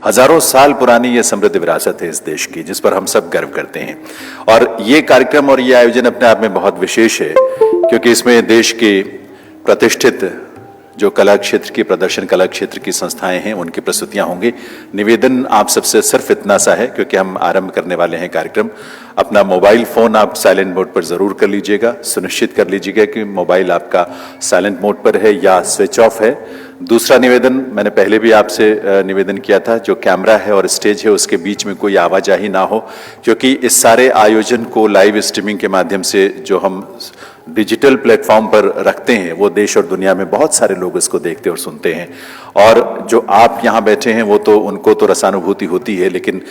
हजारों साल पुरानी ये समृद्ध विरासत है इस देश की, जिस पर हम सब गर्व करते हैं। और ये कार्यक्रम और ये आयोजन अपने आप में बहुत विशेष है, क्योंकि इसमें देश के प्रतिष्ठित जो कला क्षेत्र की, प्रदर्शन कला क्षेत्र की संस्थाएं हैं, उनकी प्रस्तुतियां होंगी। निवेदन आप सबसे सिर्फ इतना सा है, क्योंकि हम आरंभ करने वाले हैं कार्यक्रम, अपना मोबाइल फोन आप साइलेंट मोड पर जरूर कर लीजिएगा। सुनिश्चित कर लीजिएगा कि मोबाइल आपका साइलेंट मोड पर है या स्विच ऑफ है। दूसरा निवेदन, मैंने पहले भी आपसे निवेदन किया था, जो कैमरा है और स्टेज है उसके बीच में कोई आवाजाही ना हो, क्योंकि इस सारे आयोजन को लाइव स्ट्रीमिंग के माध्यम से जो हम डिजिटल प्लेटफॉर्म पर रखते हैं, वो देश और दुनिया में बहुत सारे लोग इसको देखते और सुनते हैं। और जो आप यहाँ बैठे हैं वो तो उनको तो रसानुभूति होती है, लेकिन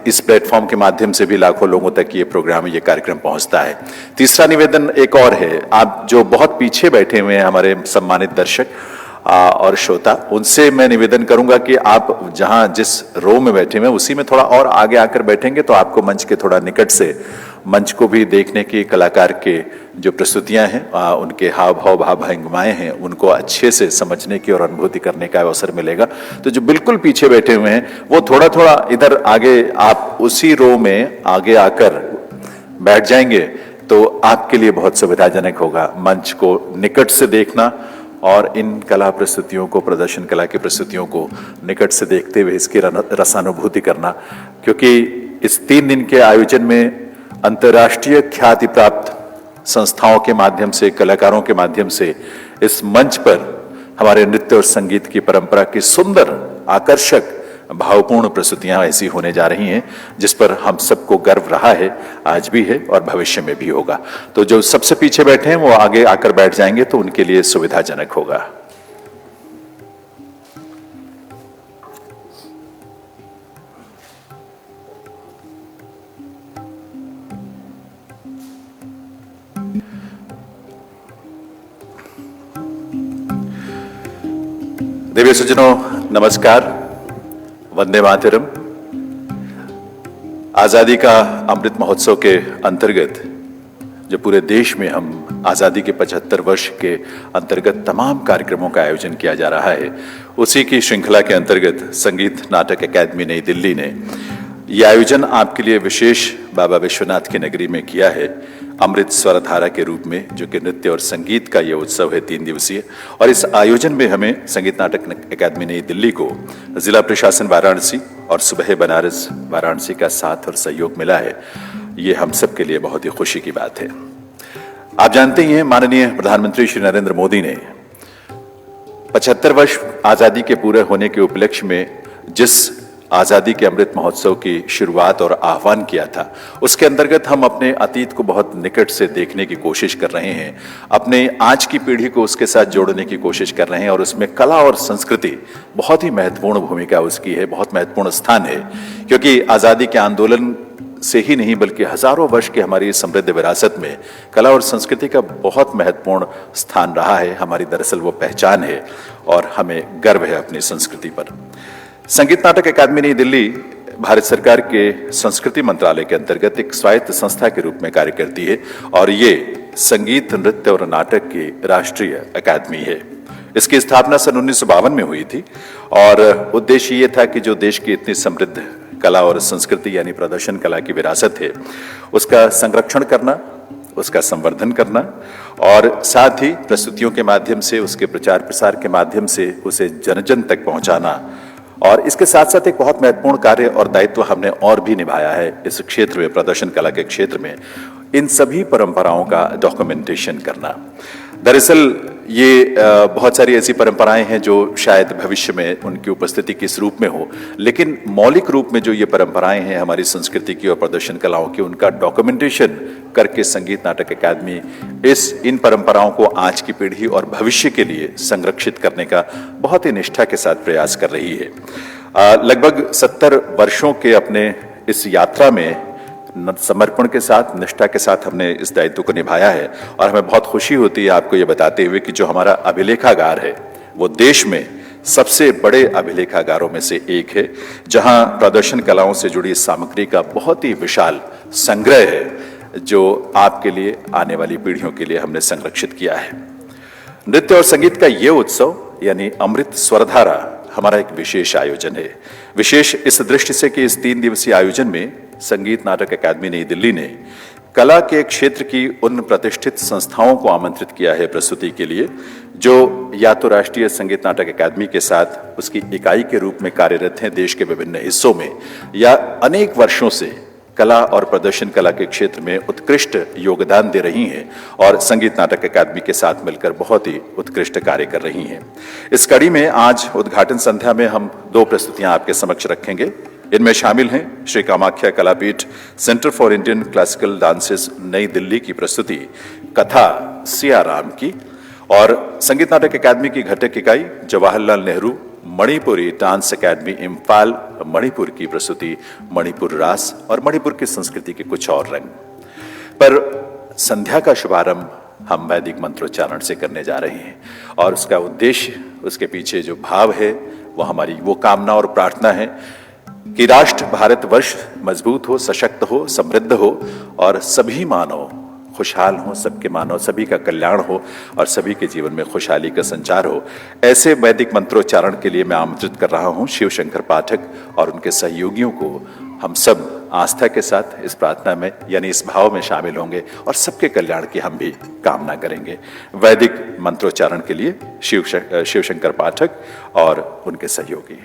इस प्लेटफॉर्म के माध्यम से भी लाखों लोगों तक ये प्रोग्राम, ये कार्यक्रम पहुंचता है। तीसरा निवेदन एक और है, आप जो बहुत पीछे बैठे हुए हैं हमारे सम्मानित दर्शक और श्रोता, उनसे मैं निवेदन करूंगा कि आप जहां जिस रो में बैठे हुए हैं उसी में थोड़ा और आगे आकर बैठेंगे तो आपको मंच के थोड़ा निकट से मंच को भी देखने की, कलाकार के जो प्रस्तुतियां हैं, उनके हाव भाव, भाव भंगिमाएं हैं, उनको अच्छे से समझने की और अनुभूति करने का अवसर मिलेगा। तो जो बिल्कुल पीछे बैठे हुए हैं वो थोड़ा थोड़ा इधर आगे, आप उसी रो में आगे आकर बैठ जाएंगे तो आपके लिए बहुत सुविधाजनक होगा मंच को निकट से देखना और इन कला प्रस्तुतियों को, प्रदर्शन कला की प्रस्तुतियों को निकट से देखते हुए इसकी रसानुभूति करना। क्योंकि इस 3 दिन के आयोजन में अंतर्राष्ट्रीय ख्याति प्राप्त संस्थाओं के माध्यम से, कलाकारों के माध्यम से इस मंच पर हमारे नृत्य और संगीत की परंपरा की सुंदर, आकर्षक, भावपूर्ण प्रस्तुतियां ऐसी होने जा रही हैं जिस पर हम सबको गर्व रहा है, आज भी है और भविष्य में भी होगा। तो जो सबसे पीछे बैठे हैं वो आगे आकर बैठ जाएंगे तो उनके लिए सुविधाजनक होगा। देवी सज्जनों, नमस्कार, वंदे मातरम। आजादी का अमृत महोत्सव के अंतर्गत जो पूरे देश में हम आजादी के 75 वर्ष के अंतर्गत तमाम कार्यक्रमों का आयोजन किया जा रहा है, उसी की श्रृंखला के अंतर्गत संगीत नाटक अकादमी नई दिल्ली ने यह आयोजन आपके लिए विशेष बाबा विश्वनाथ की नगरी में किया है, अमृत स्वरधारा के रूप में, जो कि नृत्य और संगीत का यह उत्सव है 3 दिवसीय। और इस आयोजन में हमें संगीत नाटक अकादमी नई दिल्ली को जिला प्रशासन वाराणसी और सुबह बनारस वाराणसी का साथ और सहयोग मिला है। ये हम सब के लिए बहुत ही खुशी की बात है। आप जानते ही हैं, माननीय प्रधानमंत्री श्री नरेंद्र मोदी ने 75 वर्ष आजादी के पूरे होने के उपलक्ष्य में जिस आजादी के अमृत महोत्सव की शुरुआत और आह्वान किया था, उसके अंतर्गत हम अपने अतीत को बहुत निकट से देखने की कोशिश कर रहे हैं, अपने आज की पीढ़ी को उसके साथ जोड़ने की कोशिश कर रहे हैं। और उसमें कला और संस्कृति बहुत ही महत्वपूर्ण भूमिका उसकी है, बहुत महत्वपूर्ण स्थान है। क्योंकि आजादी के आंदोलन से ही नहीं बल्कि हजारों वर्ष की हमारी समृद्ध विरासत में कला और संस्कृति का बहुत महत्वपूर्ण स्थान रहा है। हमारी दरअसल वो पहचान है और हमें गर्व है अपनी संस्कृति पर। संगीत नाटक अकादमी नई दिल्ली भारत सरकार के संस्कृति मंत्रालय के अंतर्गत एक स्वायत्त संस्था के रूप में कार्य करती है और ये संगीत, नृत्य और नाटक की राष्ट्रीय अकादमी है। इसकी स्थापना सन 1952 में हुई थी और उद्देश्य ये था कि जो देश की इतनी समृद्ध कला और संस्कृति यानी प्रदर्शन कला की विरासत है, उसका संरक्षण करना, उसका संवर्धन करना और साथ ही प्रस्तुतियों के माध्यम से, उसके प्रचार प्रसार के माध्यम से उसे जन जन तक पहुंचाना। और इसके साथ साथ एक बहुत महत्वपूर्ण कार्य और दायित्व हमने और भी निभाया है इस क्षेत्र में, प्रदर्शन कला के क्षेत्र में, इन सभी परंपराओं का डॉक्यूमेंटेशन करना। दरअसल ये बहुत सारी ऐसी परंपराएं हैं जो शायद भविष्य में उनकी उपस्थिति किस रूप में हो, लेकिन मौलिक रूप में जो ये परंपराएं हैं हमारी संस्कृति की और प्रदर्शन कलाओं की, उनका डॉक्यूमेंटेशन करके संगीत नाटक अकादमी इन परंपराओं को आज की पीढ़ी और भविष्य के लिए संरक्षित करने का बहुत ही निष्ठा के साथ प्रयास कर रही है। लगभग 70 वर्षों के अपने इस यात्रा में समर्पण के साथ, निष्ठा के साथ हमने इस दायित्व को निभाया है और हमें बहुत खुशी होती है आपको ये बताते हुए कि जो हमारा अभिलेखागार है वो देश में सबसे बड़े अभिलेखागारों में से एक है, जहां प्रदर्शन कलाओं से जुड़ी सामग्री का बहुत ही विशाल संग्रह है जो आपके लिए, आने वाली पीढ़ियों के लिए हमने संरक्षित किया है। नृत्य और संगीत का ये उत्सव यानी अमृत स्वरधारा हमारा एक विशेष आयोजन है। विशेष इस दृष्टि से कि इस 3 दिवसीय आयोजन में संगीत नाटक अकादमी नई दिल्ली ने कला के क्षेत्र की उन प्रतिष्ठित संस्थाओं को आमंत्रित किया है प्रस्तुति के लिए, जो या तो राष्ट्रीय संगीत नाटक अकादमी के साथ उसकी इकाई के रूप में कार्यरत हैं देश के विभिन्न हिस्सों में, या अनेक वर्षों से कला और प्रदर्शन कला के क्षेत्र में उत्कृष्ट योगदान दे रही हैं और संगीत नाटक अकादमी के साथ मिलकर बहुत ही उत्कृष्ट कार्य कर रही हैं। इस कड़ी में आज उद्घाटन संध्या में हम 2 प्रस्तुतियां आपके समक्ष रखेंगे। इनमें शामिल हैं Shri Kamakhya Kalapeeth centre for Indian classical dances Nai Delhi की प्रस्तुति कथा सियाराम की, और संगीत नाटक अकादमी की घटक इकाई जवाहरलाल नेहरू मणिपुरी डांस अकादमी इम्फाल मणिपुर की प्रस्तुति मणिपुर रास और मणिपुर की संस्कृति के कुछ और रंग। पर संध्या का शुभारंभ हम वैदिक मंत्रोच्चारण से करने जा रहे हैं, और उसका उद्देश्य, उसके पीछे जो भाव है वो हमारी वो कामना और प्रार्थना है कि राष्ट्र भारतवर्ष मजबूत हो, सशक्त हो, समृद्ध हो और सभी मानव खुशहाल हो, सबके मानव सभी का कल्याण हो और सभी के जीवन में खुशहाली का संचार हो। ऐसे वैदिक मंत्रोच्चारण के लिए मैं आमंत्रित कर रहा हूं शिव शंकर पाठक और उनके सहयोगियों को। हम सब आस्था के साथ इस प्रार्थना में यानी इस भाव में शामिल होंगे और सबके कल्याण की हम भी कामना करेंगे। वैदिक मंत्रोच्चारण के लिए शिव शंकर पाठक और उनके सहयोगी।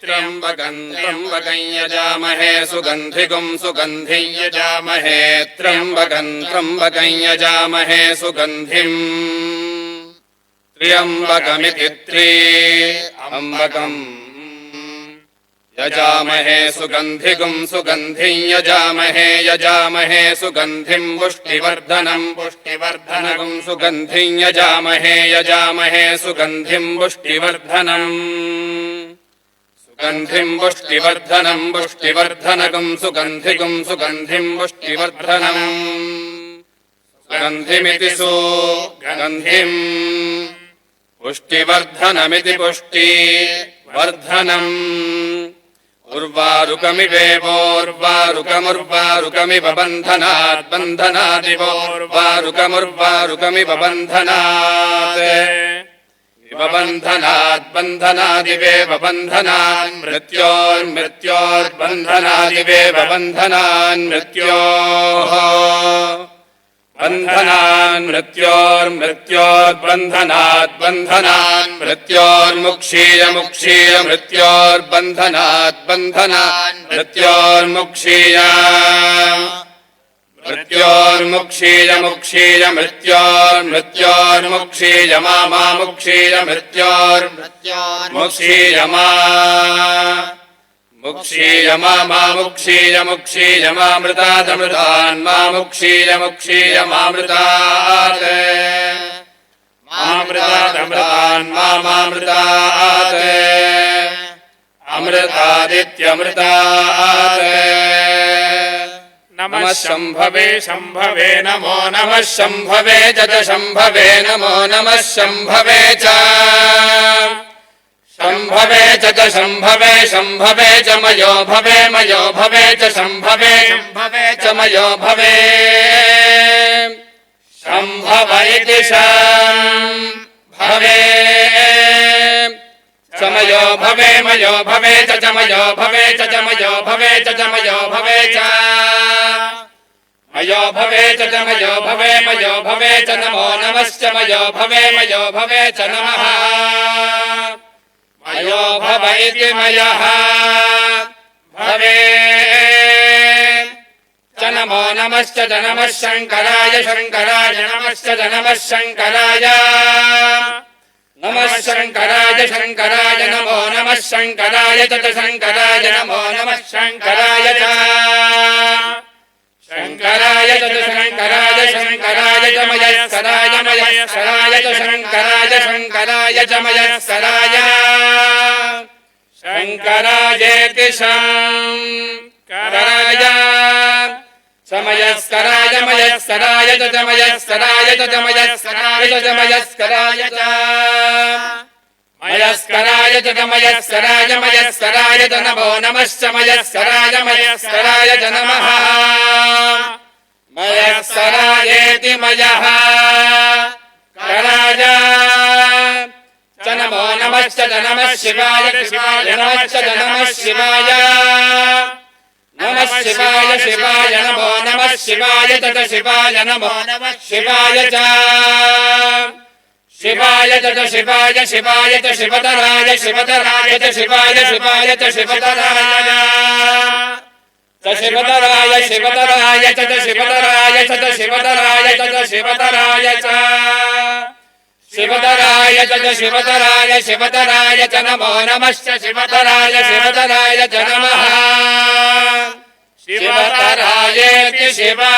त्र्यंबकं त्र्यंबकं यजामहे सुगंधिगुं सुगंधिं यजामहे त्र्यंबकं त्र्यंबकं यजामहे सुगंधिं त्र्यंबकमिति त्र्यंबकम् यजामहे सुगंधिगुं सुगंधिं यजामहे यजामहे सुगंधिं पुष्टिवर्धनं पुष्टिवर्धनगुं सुगंधिं यजामहे यजामहे सुगंधिं पुष्टिवर्धनम् सुगंधिं पुष्टिवर्धनं पुष्टिवर्धनगुं सुगंधिगुं सुगंधिं पुष्टिवर्धनम् सुगंधिमिति सुगंधिं पुष्टिवर्धनमिति पुष्टिवर्धनम् उर्वारुकमिवेवोर्वारुकमुर्वारुकमिव बन्धनात् बन्धनादिवोर्वारुकमुर्वारुकमिव बन्धनात् इव बन्धनात् बन्धनादिवेव बन्धनान् मृत्योर्मृत्योर्बन्धनादिवेव बन्धनान् मृत्योः बन्धनान् मृत्योर्मृत्योर्बन्धनात् बन्धनान् मृत्योर्मुक्षीय मुक्षीय मृत्योर्बन्धनात् बन्धनान् मृत्योर्मुक्षीय मृत्योर्मुक्षीय मुक्षीय मृत्योर्मृत्योर्मुक्षीय मा मुक्षीय मृत्योर्मृत्योर्मुक्षीय मा मुक्षीय मा मुक्षीय मुक्षीय मामृतादमृतान् मा मुक्षीय मुक्षीय मामृतात् मामृतादमृतान् मामृतात् अमृतादित्यमृतात् नमः शंभवे शंभवे नमो नमः शंभवे च शंभवे नमो नमः शंभवे च शंभवे च शंभवे शंभवे च मयो भवे च शंभवे शंभवे च मयो भवे शंभव इति शंभवे चमयो भवे मयो भवे च चमयो भवे च चमयो भवे च चमयो भवे च मयो भवे च चमयो भवे मयो भवे च नमो नमश्च मयो भवे च नमः मयो भव इति मयः भवे च नमो नमश्च च नमः शंकराय शंकराय नमश्च च नमः शंकराय नमः शंकराय शंकराय नमो नमः शंकराय च शंकराय नमो नमः शंकराय च शङ्कराय च शङ्कराय शङ्कराय च मयस्कराय मयस्कराय च शङ्कराय शङ्कराय च मयस्कराय शङ्करायेति शङ्कराय समयस्कराय मयस्कराय च मयस्कराय च मयस्कराय च मयस्कराय च मयस्कराय च मयस्कराय मयस्कराय च नमो नमश्च मयस्कराय मयस्कराय च नमः मयस्करायेति मयः कराय च नमो नमश्च च नमः शिवाय शिवाय नमश्च च नमः शिवाय नमः शिवाय शिवाय नमो नमः शिवाय च शिवाय नमो नमः शिवाय च शिवाय च शिवाय शिवाय च शिवतराय शिवतराय च शिवाय शिवाय च शिवतराय च शिवतराय शिवतराय च शिवतराय च शिवतराय च शिवतराय च शिवतराय च शिवतराय शिवतराय च नमो नमश्च शिवतराय शिवतराय च नमः शिवतरायेति शिवतराय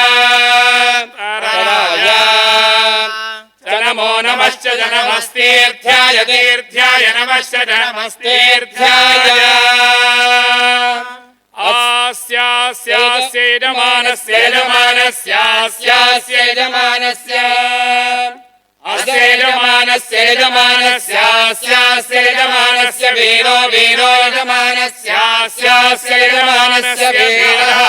च नमो नमश्च च नमस्तीर्थ्याय तीर्थ्याय नमश्च च नमस्तीर्थ्याय आस्यास्यास्य यजमानस्य यजमानस्यास्यास्य यजमानस्य अस्य यजमानस्य यजमानस्यास्यास्य यजमानस्य वीरो वीरो यजमानस्यास्यास्य यजमानस्य वीरः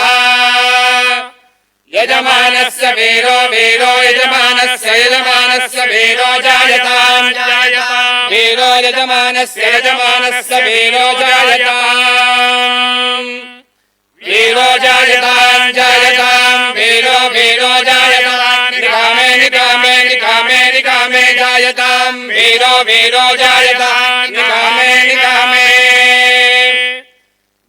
यजमानस्य वीरो वीरो यजमानस्य यजमानस्य वीरो जायताम् जायताम् वीरो यजमानस्य यजमानस्य वीरो जायताम् वीरो जायताम् जायताम् वीरो वीरो जायताम् निकामे निकामे निकामे निकामे जायताम् वीरो वीरो जायताम् निकामे निकामे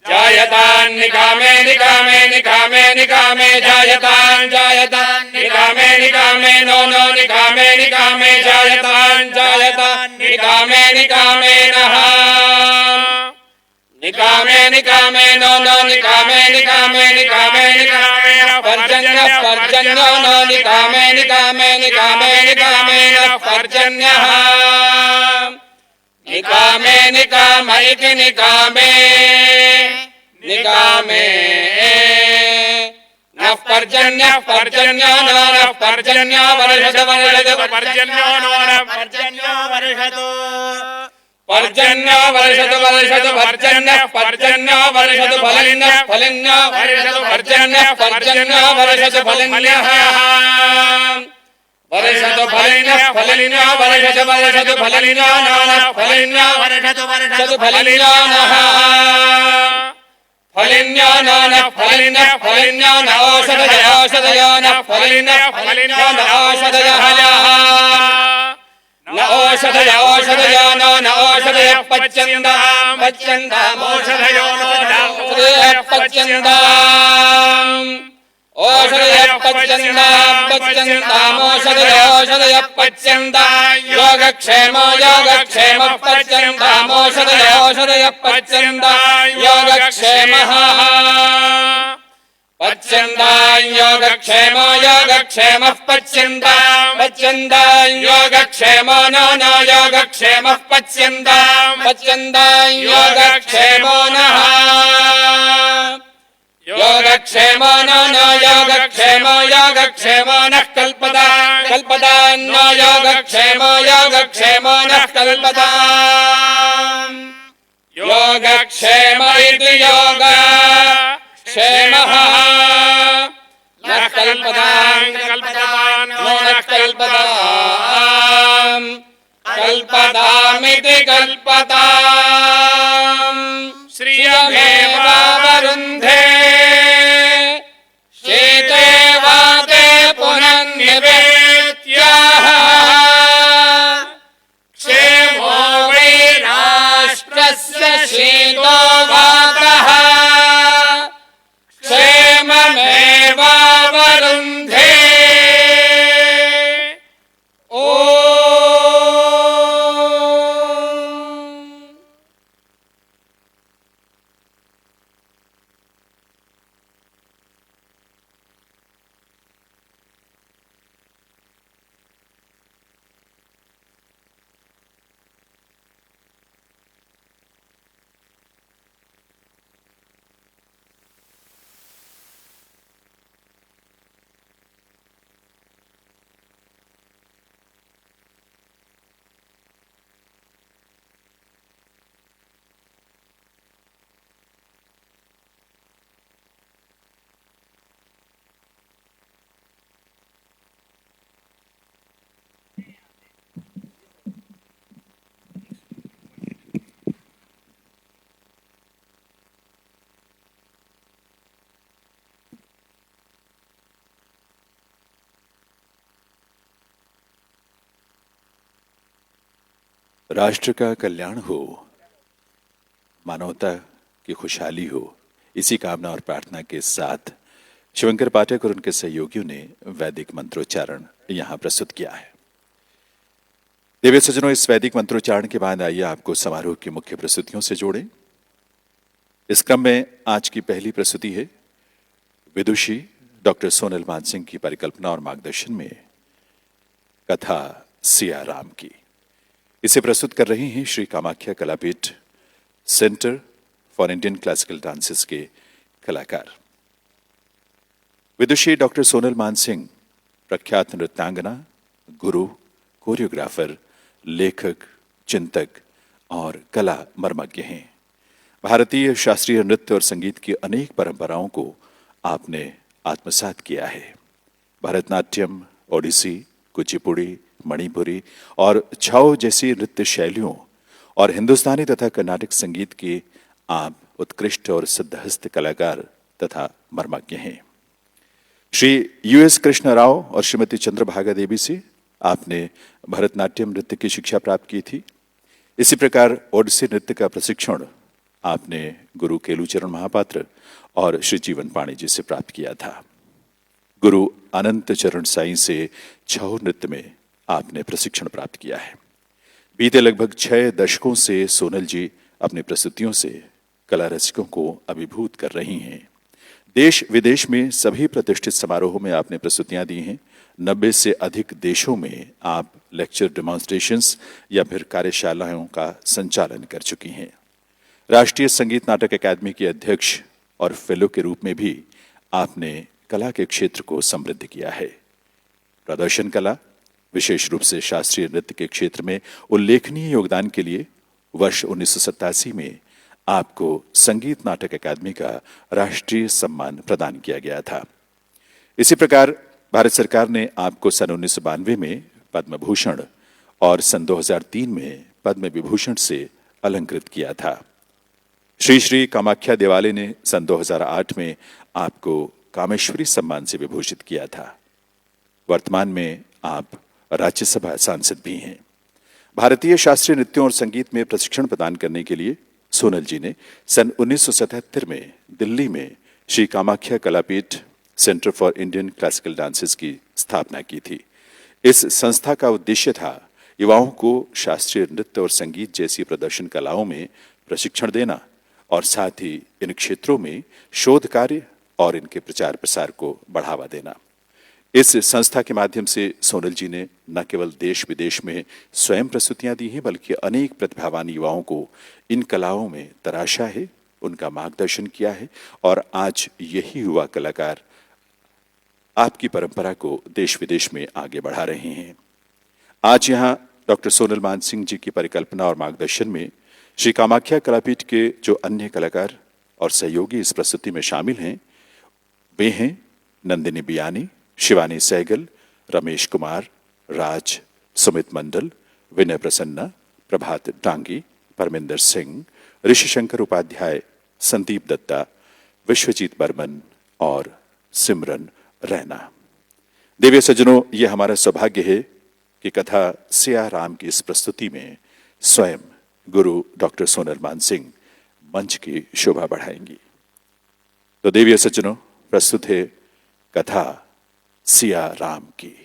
जायताम् निकामे निकामे निकामे निकामे जायताम् जायताम् निकामे निकामे नो नो निकामे निकामे जायताम् जायताम् निकामे निकामे नः निकामे निकामे नो नो निकामे निकामे निकामे निकामे पर्जन्यः पर्जन्यो नो निकामे निकामे निकामे निकामे नः पर्जन्यः निकामे निकाम इति निकामे निकामे नः पर्जन्यः पर्जन्यो नो नः पर्जन्यो वर्षतु वर्षतु पर्जन्यो नो नः पर्जन्यो वर्षतु पर्जन्यो वर्षतु वर्षतु पर्जन्यः पर्जन्यो वर्षतु फलिन्यः फलिन्यो वर्षतु पर्जन्यः पर्जन्यो वर्षतु फलिन्यः वर्षतु फलिन्यः फलिन्यो वर्षतु वर्षतु फलिन्यो नः फलिन्यो वर्षतु वर्षतु फलिन्यो नः फलिन्यो नः फलिन्यः फलिन्यो न औषधयो औषधयो नः फलिन्यः फलिन्यो न औषधयः न औषधय औषधयो नो न औषधयः पच्यन्ताम् पच्यन्ताम् औषधयो नो न औषधयः पच्यन्ताम् औषधयः पच्यन्ताम् पच्यन्ताम् औषधयो औषधयः पच्यन्ताम् योगक्षेमो योगक्षेमः पच्यन्ताम् औषधयो औषधयः पच्यन्ताम् योगक्षेमः पच्यन्ताम् योगक्षेमो योगक्षेमः पच्यन्ताम् पच्यन्ताम् योगक्षेमो नो नो योगक्षेमः पच्यन्ताम् पच्यन्ताम् योगक्षेमो नः योगक्षेमो नो नो योगक्षेमो योगक्षेमो नः कल्पताम् कल्पताम् नो योगक्षेमो योगक्षेमो नः कल्पताम् योगक्षेम इति योग क्षेमः नः कल्पताम् कल्पताम् नो नः कल्पताम् कल्पतामिति कल्पताम् श्रियमेवावरुन्धे शीते वाते पुनर्निवेत्याः क्षेमो वै राष्ट्रस्य शीतो वातः क्षेममेवावरुन्धे ॐ राष्ट्र का कल्याण हो, मानवता की खुशहाली हो, इसी कामना और प्रार्थना के साथ शिवंकर पाठक और उनके सहयोगियों ने वैदिक मंत्रोच्चारण यहां प्रस्तुत किया है। देवी सज्जनों, इस वैदिक मंत्रोच्चारण के बाद आइए आपको समारोह की मुख्य प्रस्तुतियों से जोड़ें। इस क्रम में आज की पहली प्रस्तुति है विदुषी डॉक्टर सोनल मानसिंह की परिकल्पना और मार्गदर्शन में कथा सिया राम की। इसे प्रस्तुत कर रहे हैं Shri Kamakhya Kalapeeth centre for Indian classical dances के कलाकार। विदुषी डॉक्टर सोनल मानसिंह प्रख्यात नृत्यांगना, गुरु, कोरियोग्राफर, लेखक, चिंतक और कला मर्मज्ञ हैं। भारतीय शास्त्रीय नृत्य और संगीत की अनेक परंपराओं को आपने आत्मसात किया है। भरतनाट्यम, ओडिसी, कुचिपुड़ी, मणिपुरी और छाओ जैसी नृत्य शैलियों और हिंदुस्तानी तथा कर्नाटक संगीत के आप उत्कृष्ट और सिद्धहस्त कलाकार तथा मर्मज्ञ हैं। श्री यूएस कृष्ण राव और श्रीमती चंद्रभागा देवी से आपने भरतनाट्यम नृत्य की शिक्षा प्राप्त की थी। इसी प्रकार ओडिसी नृत्य का प्रशिक्षण आपने गुरु केलुचरण महापात्र और श्री जीवन पाणी जी से प्राप्त किया था। गुरु अनंत चरण साई से छऊ नृत्य में आपने प्रशिक्षण प्राप्त किया है। बीते लगभग 6 दशकों से सोनल जी अपनी प्रस्तुतियों से कला रसिकों को अभिभूत कर रही हैं। देश विदेश में सभी प्रतिष्ठित समारोहों में आपने प्रस्तुतियां दी हैं। 90 से अधिक देशों में आप लेक्चर, डेमोन्स्ट्रेशंस या फिर कार्यशालाओं का संचालन कर चुकी हैं। राष्ट्रीय संगीत नाटक अकादमी के अध्यक्ष और फेलो के रूप में भी आपने कला के क्षेत्र को समृद्ध किया है। प्रदर्शन कला, विशेष रूप से शास्त्रीय नृत्य के क्षेत्र में उल्लेखनीय योगदान के लिए वर्ष 1987 में आपको संगीत नाटक अकादमी का राष्ट्रीय सम्मान प्रदान किया गया था। इसी प्रकार भारत सरकार ने आपको सन 1992 में पद्म भूषण और सन 2003 में पद्म विभूषण से अलंकृत किया था। श्री श्री कामाख्या देवालय ने सन 2008 में आपको कामेश्वरी सम्मान से विभूषित किया था। वर्तमान में आप राज्यसभा सांसद भी हैं। भारतीय शास्त्रीय नृत्यों और संगीत में प्रशिक्षण प्रदान करने के लिए सोनल जी ने सन 1977 में दिल्ली में Shri Kamakhya Kalapeeth centre for Indian classical dances की स्थापना की थी। इस संस्था का उद्देश्य था युवाओं को शास्त्रीय नृत्य और संगीत जैसी प्रदर्शन कलाओं में प्रशिक्षण देना और साथ ही इन क्षेत्रों में शोध कार्य और इनके प्रचार प्रसार को बढ़ावा देना। इस संस्था के माध्यम से सोनल जी ने न केवल देश विदेश में स्वयं प्रस्तुतियां दी हैं, बल्कि अनेक प्रतिभावान युवाओं को इन कलाओं में तराशा है, उनका मार्गदर्शन किया है और आज यही युवा कलाकार आपकी परंपरा को देश विदेश में आगे बढ़ा रहे हैं। आज यहाँ डॉक्टर सोनल मानसिंह जी की परिकल्पना और मार्गदर्शन में श्री कामाख्या कलापीठ के जो अन्य कलाकार और सहयोगी इस प्रस्तुति में शामिल हैं, वे हैं नंदिनी बियानी, शिवानी सहगल, रमेश कुमार, राज, सुमित मंडल, विनय प्रसन्ना, प्रभात डांगी, परमिंदर सिंह, ऋषिशंकर उपाध्याय, संदीप दत्ता, विश्वजीत बर्मन और सिमरन रैना। देवी सज्जनों, ये हमारा सौभाग्य है कि कथा सिया राम की इस प्रस्तुति में स्वयं गुरु डॉक्टर सोनल मानसिंह मंच की शोभा बढ़ाएंगी। तो देवी सज्जनों, प्रस्तुत है कथा सिया राम की।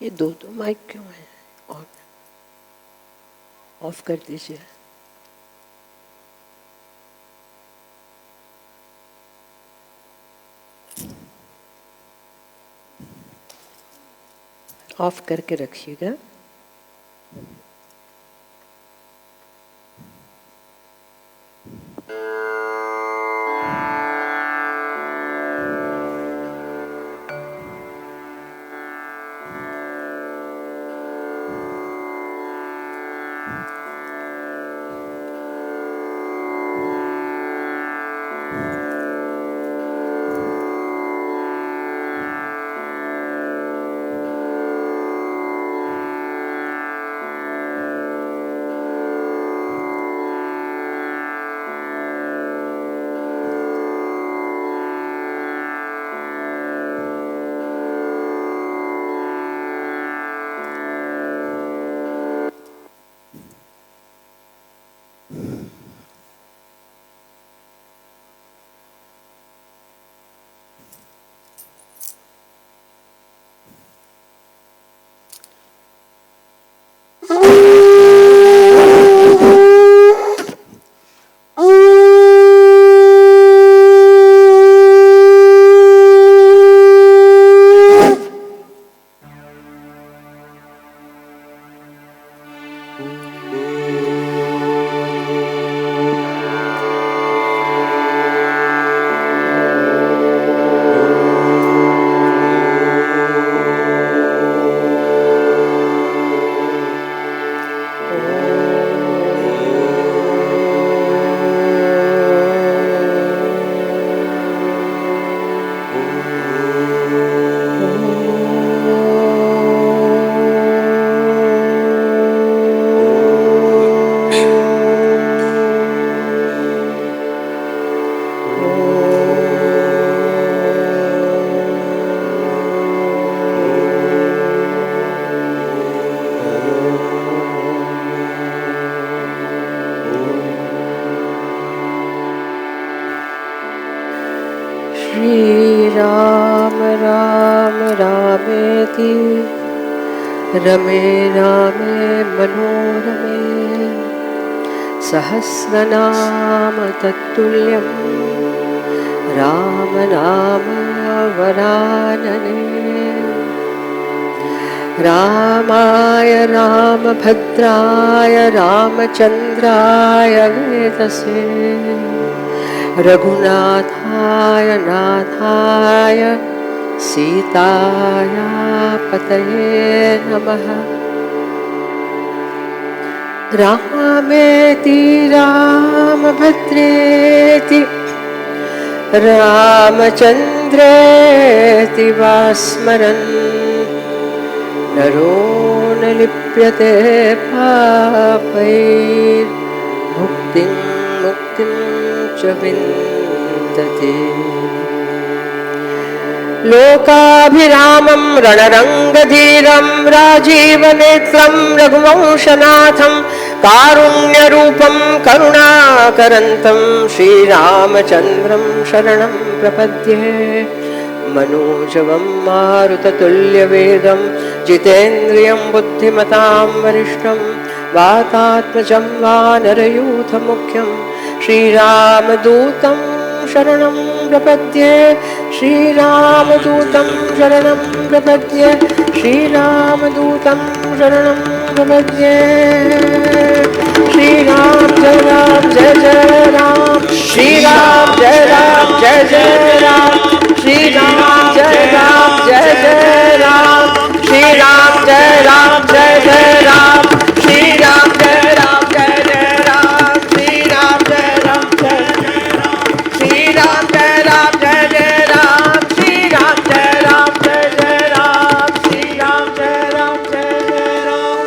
ये दो माइक क्यों है? ऑन ऑफ कर दीजिए। ऑफ करके रखिएगा। रमे रामे मनोरमे सहस्रनाम तत्तुल्यं राम नाम वरानने। रामाय रामभद्राय रामचन्द्राय वेदसे रघुनाथाय नाथाय सीताया पतये नमः। रामेति रामभद्रेति रामचन्द्रेति वा स्मरन् नरो न लिप्यते पापैर्भुक्तिं मुक्तिं च विन्दति। लोकाभिरामं रणरङ्गधीरं राजीवनेत्रं रघुवंशनाथं कारुण्यरूपं करुणाकरन्तं श्रीरामचन्द्रं शरणं प्रपद्ये। मनोजवं मारुततुल्यवेगं जितेन्द्रियं बुद्धिमतां वरिष्ठं वातात्मजं वानरयूथमुख्यं श्रीरामदूतं शरणं प्रपद्ये। श्रीरामदूतं शरणं प्रपद्ये। श्रीरामदूतं शरणं प्रपद्ये। श्रीराम जय राम जय जय राम। श्रीराम जय राम जय जय राम। श्रीराम जय राम जय जय राम। श्रीराम जय राम जय जय राम। श्रीराम जय राम जय जय राम। श्रीराम जय राम जय श्रीराम जय राम जय जय राम। श्रीराम जय राम जय जय राम। श्रीराम जय राम जय जय राम।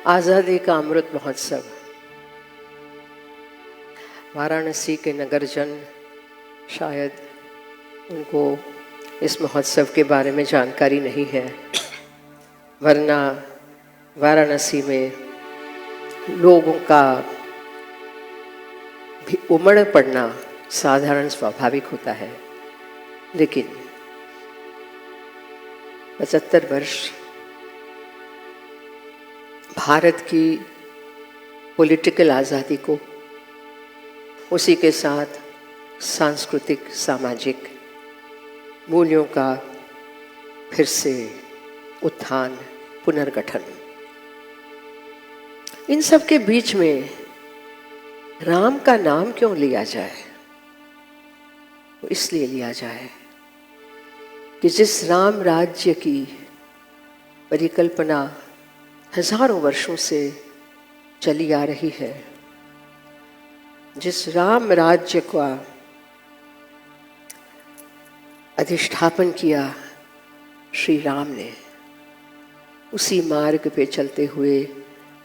आज़ादी का अमृत महोत्सव। वाराणसी के नगरजन शायद उनको इस महोत्सव के बारे में जानकारी नहीं है, वरना वाराणसी में लोगों का भी उमड़ पड़ना साधारण स्वाभाविक होता है। लेकिन 75 वर्ष भारत की पॉलिटिकल आज़ादी को, उसी के साथ सांस्कृतिक सामाजिक मूल्यों का फिर से उत्थान, पुनर्गठन, इन सब के बीच में राम का नाम क्यों लिया जाए? वो इसलिए लिया जाए कि जिस राम राज्य की परिकल्पना हजारों वर्षों से चली आ रही है, जिस राम राज्य का अधिष्ठापन किया श्री राम ने, उसी मार्ग पे चलते हुए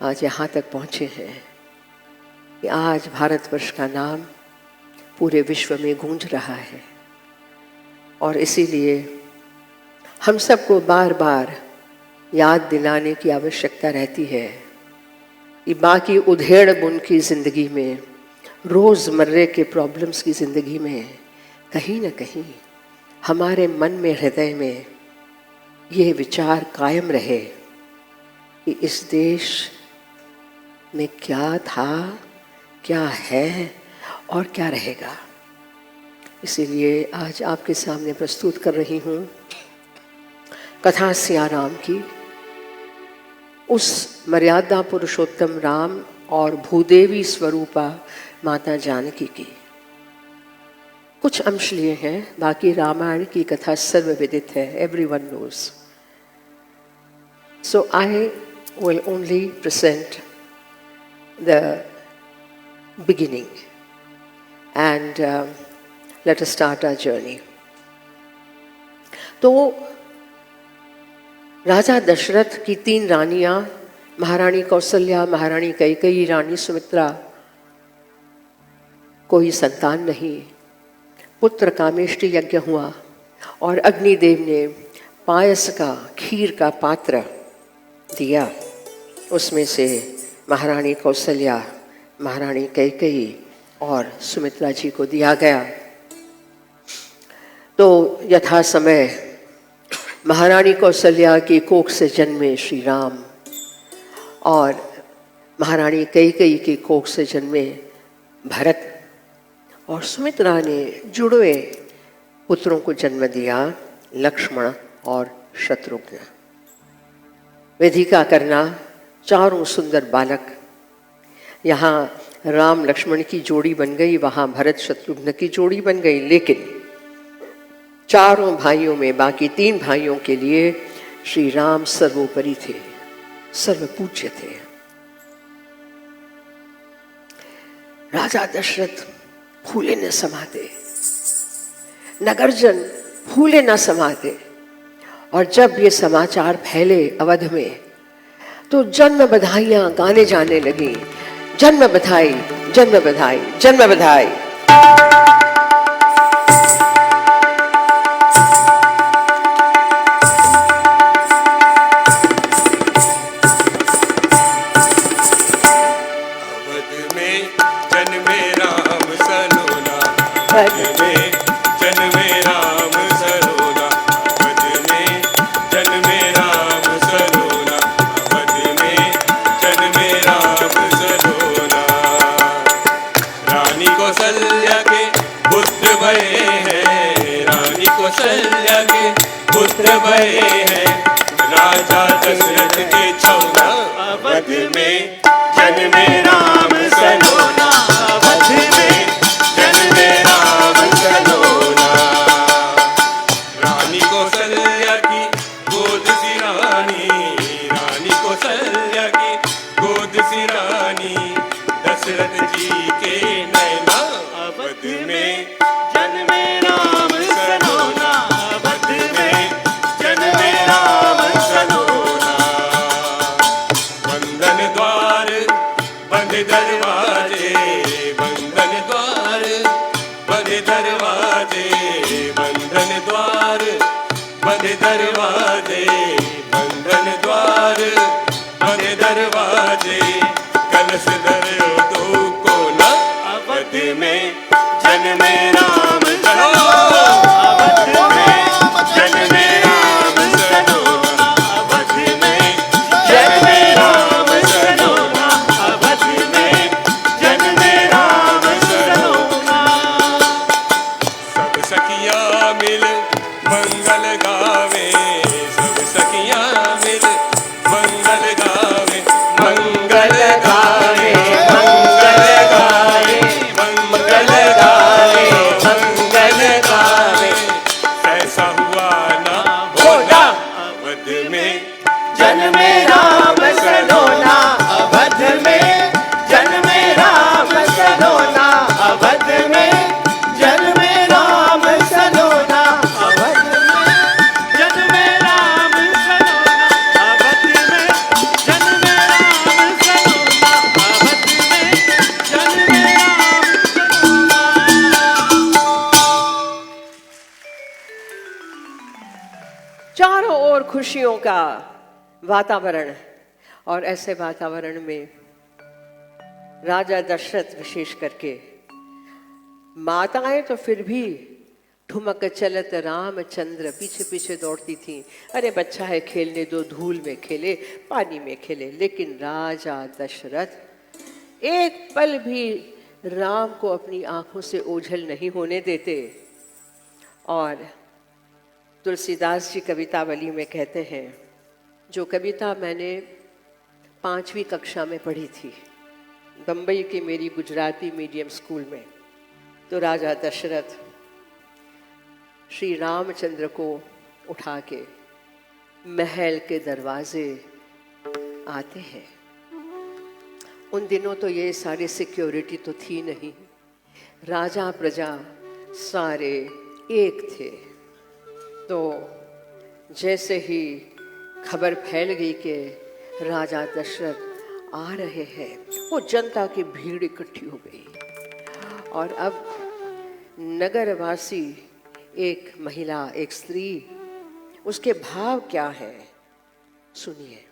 आज यहाँ तक पहुँचे हैं कि आज भारतवर्ष का नाम पूरे विश्व में गूंज रहा है। और इसीलिए हम सबको बार बार याद दिलाने की आवश्यकता रहती है कि बाकी उधेड़ बुन की ज़िंदगी में, रोज़मर्रे के प्रॉब्लम्स की ज़िंदगी में कहीं ना कहीं हमारे मन में, हृदय में ये विचार कायम रहे कि इस देश में क्या था, क्या है और क्या रहेगा। इसीलिए आज आपके सामने प्रस्तुत कर रही हूँ कथा सिया राम की, उस मर्यादा पुरुषोत्तम राम और भूदेवी स्वरूपा माता जानकी की। कुछ अंश लिए हैं, बाकी रामायण की कथा सर्वविदित है, everyone knows. So I will only present the beginning and let us start our journey. तो राजा दशरथ की 3 रानियां, महारानी कौशल्या, महारानी कैकेयी, रानी सुमित्रा, कोई संतान नहीं। पुत्र कामेष्टि यज्ञ हुआ और अग्निदेव ने पायस का, खीर का पात्र दिया। उसमें से महारानी कौशल्या, महारानी कैकेयी और सुमित्रा जी को दिया गया। तो यथा समय महारानी कौशल्या की कोख से जन्मे श्री राम और महारानी कैकेयी की कोख से जन्मे भरत, और सुमित्रा ने जुड़वे पुत्रों को जन्म दिया, लक्ष्मण और शत्रुघ्न। विधि का करना 4 सुंदर बालक, यहाँ राम लक्ष्मण की जोड़ी बन गई, वहाँ भरत शत्रुघ्न की जोड़ी बन गई। लेकिन 4 भाइयों में बाकी 3 भाइयों के लिए श्री राम सर्वोपरि थे, सर्वपूज्य थे। राजा दशरथ फूले न समाते, नगरजन फूले न समाते। और जब ये समाचार फैले अवध में, तो जन्म बधाइयां गाने जाने लगी। जन्म बधाई, जन्म बधाई, जन्म बधाई। अवध में जन्मे राम सलोना, अवध में जन्मे राम सलोना, अवध में जन्मे राम सलोना, अवध में जन्मे राम सलोना। रानी कौशल्या के पुत्र भये हैं, रानी कौशल्या के पुत्र भये हैं, राजा दशरथ के 14। अवध में जन्मे राम सलोना, अवध में जन्मे राम सलोना। रानी कौशल्या की गोद सी रानी, रानी कौशल्या की गोद सी रानी, दशरथ जी के नैना। अवध में जन्मे राम सलोना, अवध में जन्मे राम सलोना। वंदन बंद दरवाजे बंधन द्वार, बंद दरवाजे बंधन द्वार, बंद दरवाजे बंधन द्वार, बंद दरवाजे कलश धरो दो कोना अवध में जन्मे राम सलोना, अवध में जन्मे राम सलोना, अवध में जन्मे राम सलोना, अवध में जन्मे राम सलोना। सब सखियां मिल मंगल गावे, सब सखियां मिल मंगल गावे, मंगल गावे, मंगल गावे, मंगल गावे, मंगल गावे। ऐसा हुआ ना होना अवध में जन्मे राम सलोना, अवध में जन्मे राम सलोना, अवध में जन्मे राम सलोना, अवध में जन्मे राम सलोना, अवध में जन्मे राम सलोना, अवध में जन्मे राम सलोना। चारों ओर खुशियों का वातावरण, और ऐसे वातावरण में राजा दशरथ विशेष करके, माताएं तो फिर भी ठुमक चलत रामचंद्र पीछे पीछे दौड़ती थीं, अरे बच्चा है खेलने दो, धूल में खेले, पानी में खेले। लेकिन राजा दशरथ एक पल भी राम को अपनी आंखों से ओझल नहीं होने देते। और तुलसीदास जी कवितावली में कहते हैं, जो कविता मैंने 5वीं कक्षा में पढ़ी थी बम्बई की मेरी गुजराती मीडियम स्कूल में, तो राजा दशरथ श्री रामचंद्र को उठा के महल के दरवाजे आते हैं। उन दिनों तो ये सारी सिक्योरिटी तो थी नहीं, राजा प्रजा सारे एक थे। तो जैसे ही खबर फैल गई कि राजा दशरथ आ रहे हैं, वो जनता की भीड़ इकट्ठी हो गई। और अब नगरवासी, एक महिला, एक स्त्री, उसके भाव क्या है सुनिए।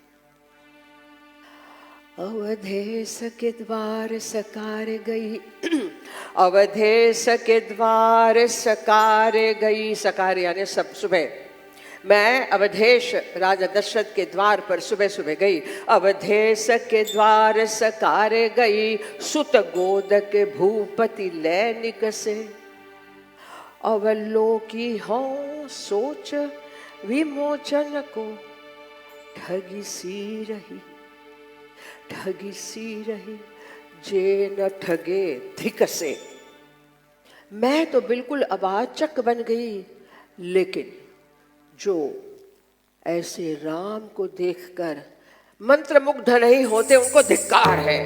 अवधेश के द्वार सकार गई, अवधेश के द्वार सकार गई, सकार यानी सब सुबह। मैं अवधेश राजा दशरथ के द्वार पर सुबह सुबह गई, अवधेश के द्वार सकार गई, सुत गोद के भूपति ले निकसे, अवलोकी हो सोच विमोचन को, ठगी सी रही, ठगी सी रही जे न ठगे धिक से। मैं तो बिल्कुल अवाचक बन गई, लेकिन जो ऐसे राम को देखकर मंत्रमुग्ध नहीं होते उनको धिक्कार है।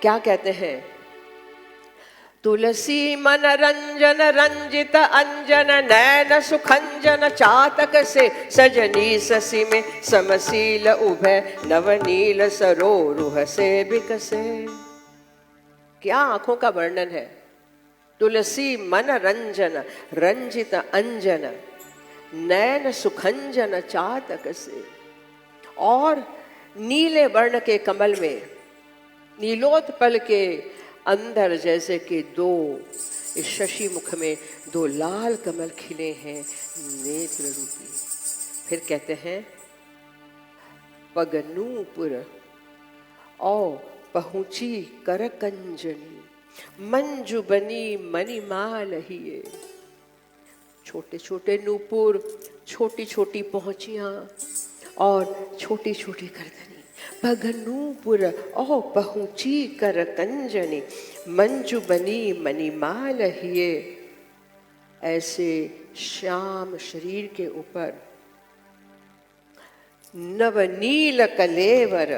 क्या कहते हैं, तुलसी मन रंजन रंजित अंजन, नैन सुखंजन चातक से, सजनी ससी में समशील उभय, नवनील सरोरुह से बिकसे। क्या आंखों का वर्णन है। तुलसी मन रंजन रंजित अंजन, नैन सुखंजन चातक से, और नीले वर्ण के कमल में, नीलोत्पल के अंदर जैसे कि दो, इस शशि मुख में दो लाल कमल खिले हैं नेत्र रूपी। फिर कहते हैं, पगनूपुर औ पहुंची कर कंजनी, मंजू बनी मणिमाल हिये। छोटे छोटे नूपुर, छोटी छोटी पहुंचियां और छोटी छोटी करदनी। पगनूपुर औ पहुंची कर कंजनी, मंजू बनी मणिमाल हिये। ऐसे श्याम शरीर के ऊपर नवनील कलेवर,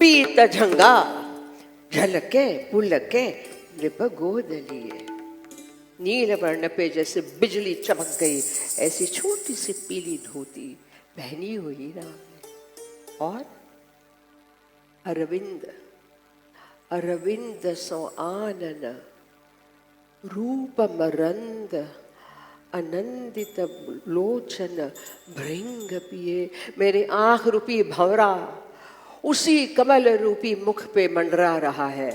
पीत झंगा झलके पुलके नृप गोद लिए। नील वर्ण पे जैसे बिजली चमक गई, ऐसी छोटी सी पीली धोती पहनी हुई राम ने, और अरविंद अरविंद सो आनन रूप मरंद अनंदित लोचन भृंग पिए। मेरे आंख रूपी भंवरा उसी कमल रूपी मुख पे मंडरा रहा है।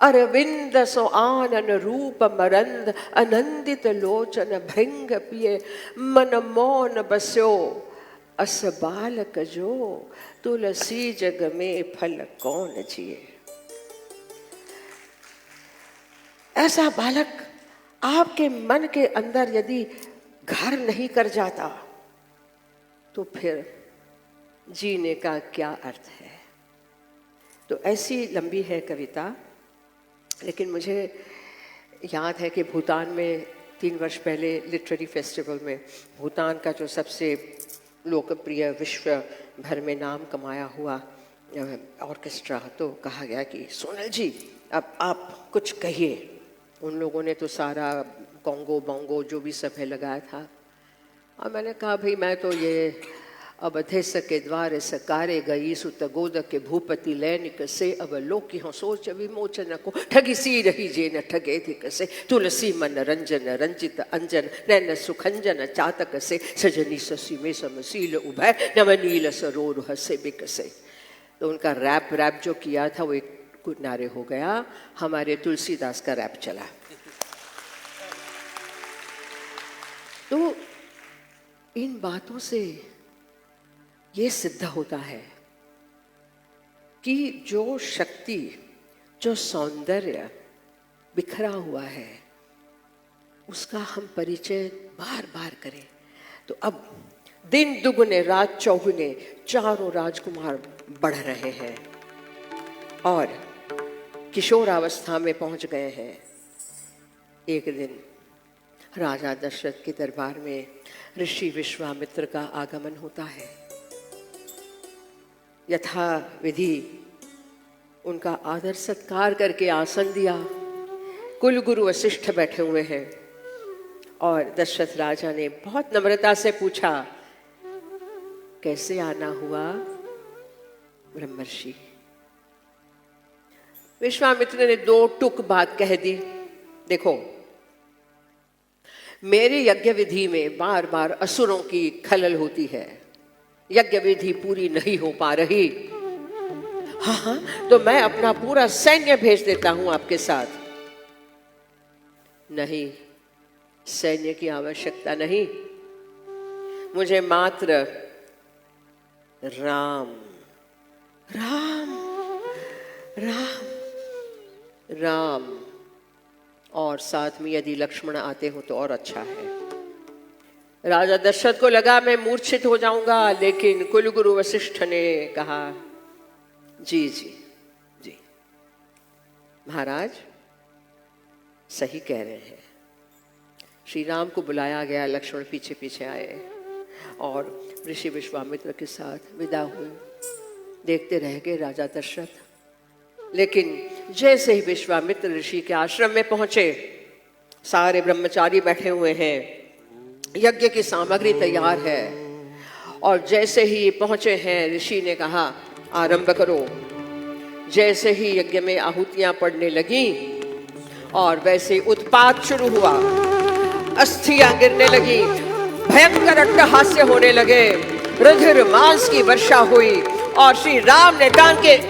अरविंद सो आनन रूप मरंद अनंदित लोचन भृंग पिए। मन मौन बस्यो अस बालक जो तुलसी जग में फल कौन जिए। ऐसा बालक आपके मन के अंदर यदि घर नहीं कर जाता तो फिर जीने का क्या अर्थ है। तो ऐसी लंबी है कविता, लेकिन मुझे याद है कि भूटान में 3 वर्ष पहले लिटरेरी फेस्टिवल में भूटान का जो सबसे लोकप्रिय विश्व भर में नाम कमाया हुआ ऑर्केस्ट्रा, तो कहा गया कि सोनल जी अब आप कुछ कहिए। उन लोगों ने तो सारा कॉन्गो बोंगो जो भी सब है लगाया था, और मैंने कहा भाई मैं तो ये अवधेश के द्वार सकारे गई सुत गोद के भूपति लैनिक से अब लोकी हो सोच विमोचन को ठगी सी रही जे न ठगे धिक से तुलसी मन रंजन रंजित अंजन नैन सुखंजन चातक से सजनी शशि में समशील उभय नवनील सरोर हसे बिकसे। तो उनका रैप जो किया था वो एक किनारे हो गया, हमारे तुलसीदास का रैप चला। तो इन बातों से ये सिद्ध होता है कि जो शक्ति, जो सौंदर्य बिखरा हुआ है उसका हम परिचय बार बार करें। तो अब दिन दुगुने रात चौगुने चारों राजकुमार बढ़ रहे हैं और किशोरावस्था में पहुंच गए हैं। एक दिन राजा दशरथ के दरबार में ऋषि विश्वामित्र का आगमन होता है। यथा विधि उनका आदर सत्कार करके आसन दिया। कुल गुरु वशिष्ठ बैठे हुए हैं और दशरथ राजा ने बहुत नम्रता से पूछा, कैसे आना हुआ ब्रह्मर्षि? विश्वामित्र ने 2 टुक बात कह दी। देखो, मेरे यज्ञ विधि में बार बार असुरों की खलल होती है, यज्ञ विधि पूरी नहीं हो पा रही। हाँ, तो मैं अपना पूरा सैन्य भेज देता हूं आपके साथ। नहीं, सैन्य की आवश्यकता नहीं, मुझे मात्र राम राम राम राम और साथ में यदि लक्ष्मण आते हो तो और अच्छा है। राजा दशरथ को लगा मैं मूर्छित हो जाऊंगा, लेकिन कुलगुरु वशिष्ठ ने कहा जी जी जी महाराज सही कह रहे हैं। श्री राम को बुलाया गया, लक्ष्मण पीछे पीछे आए और ऋषि विश्वामित्र के साथ विदा हुए। देखते रह गए राजा दशरथ। लेकिन जैसे ही विश्वामित्र ऋषि के आश्रम में पहुंचे, सारे ब्रह्मचारी बैठे हुए हैं, यज्ञ की सामग्री तैयार है, और जैसे ही पहुंचे हैं ऋषि ने कहा आरंभ करो। जैसे ही यज्ञ में आहुतियां पड़ने लगी और वैसे उत्पात शुरू हुआ, अस्थियां गिरने लगी, भयंकर अट्टहास्य होने लगे, रुधिर मांस की वर्षा हुई और श्री राम ने टांग के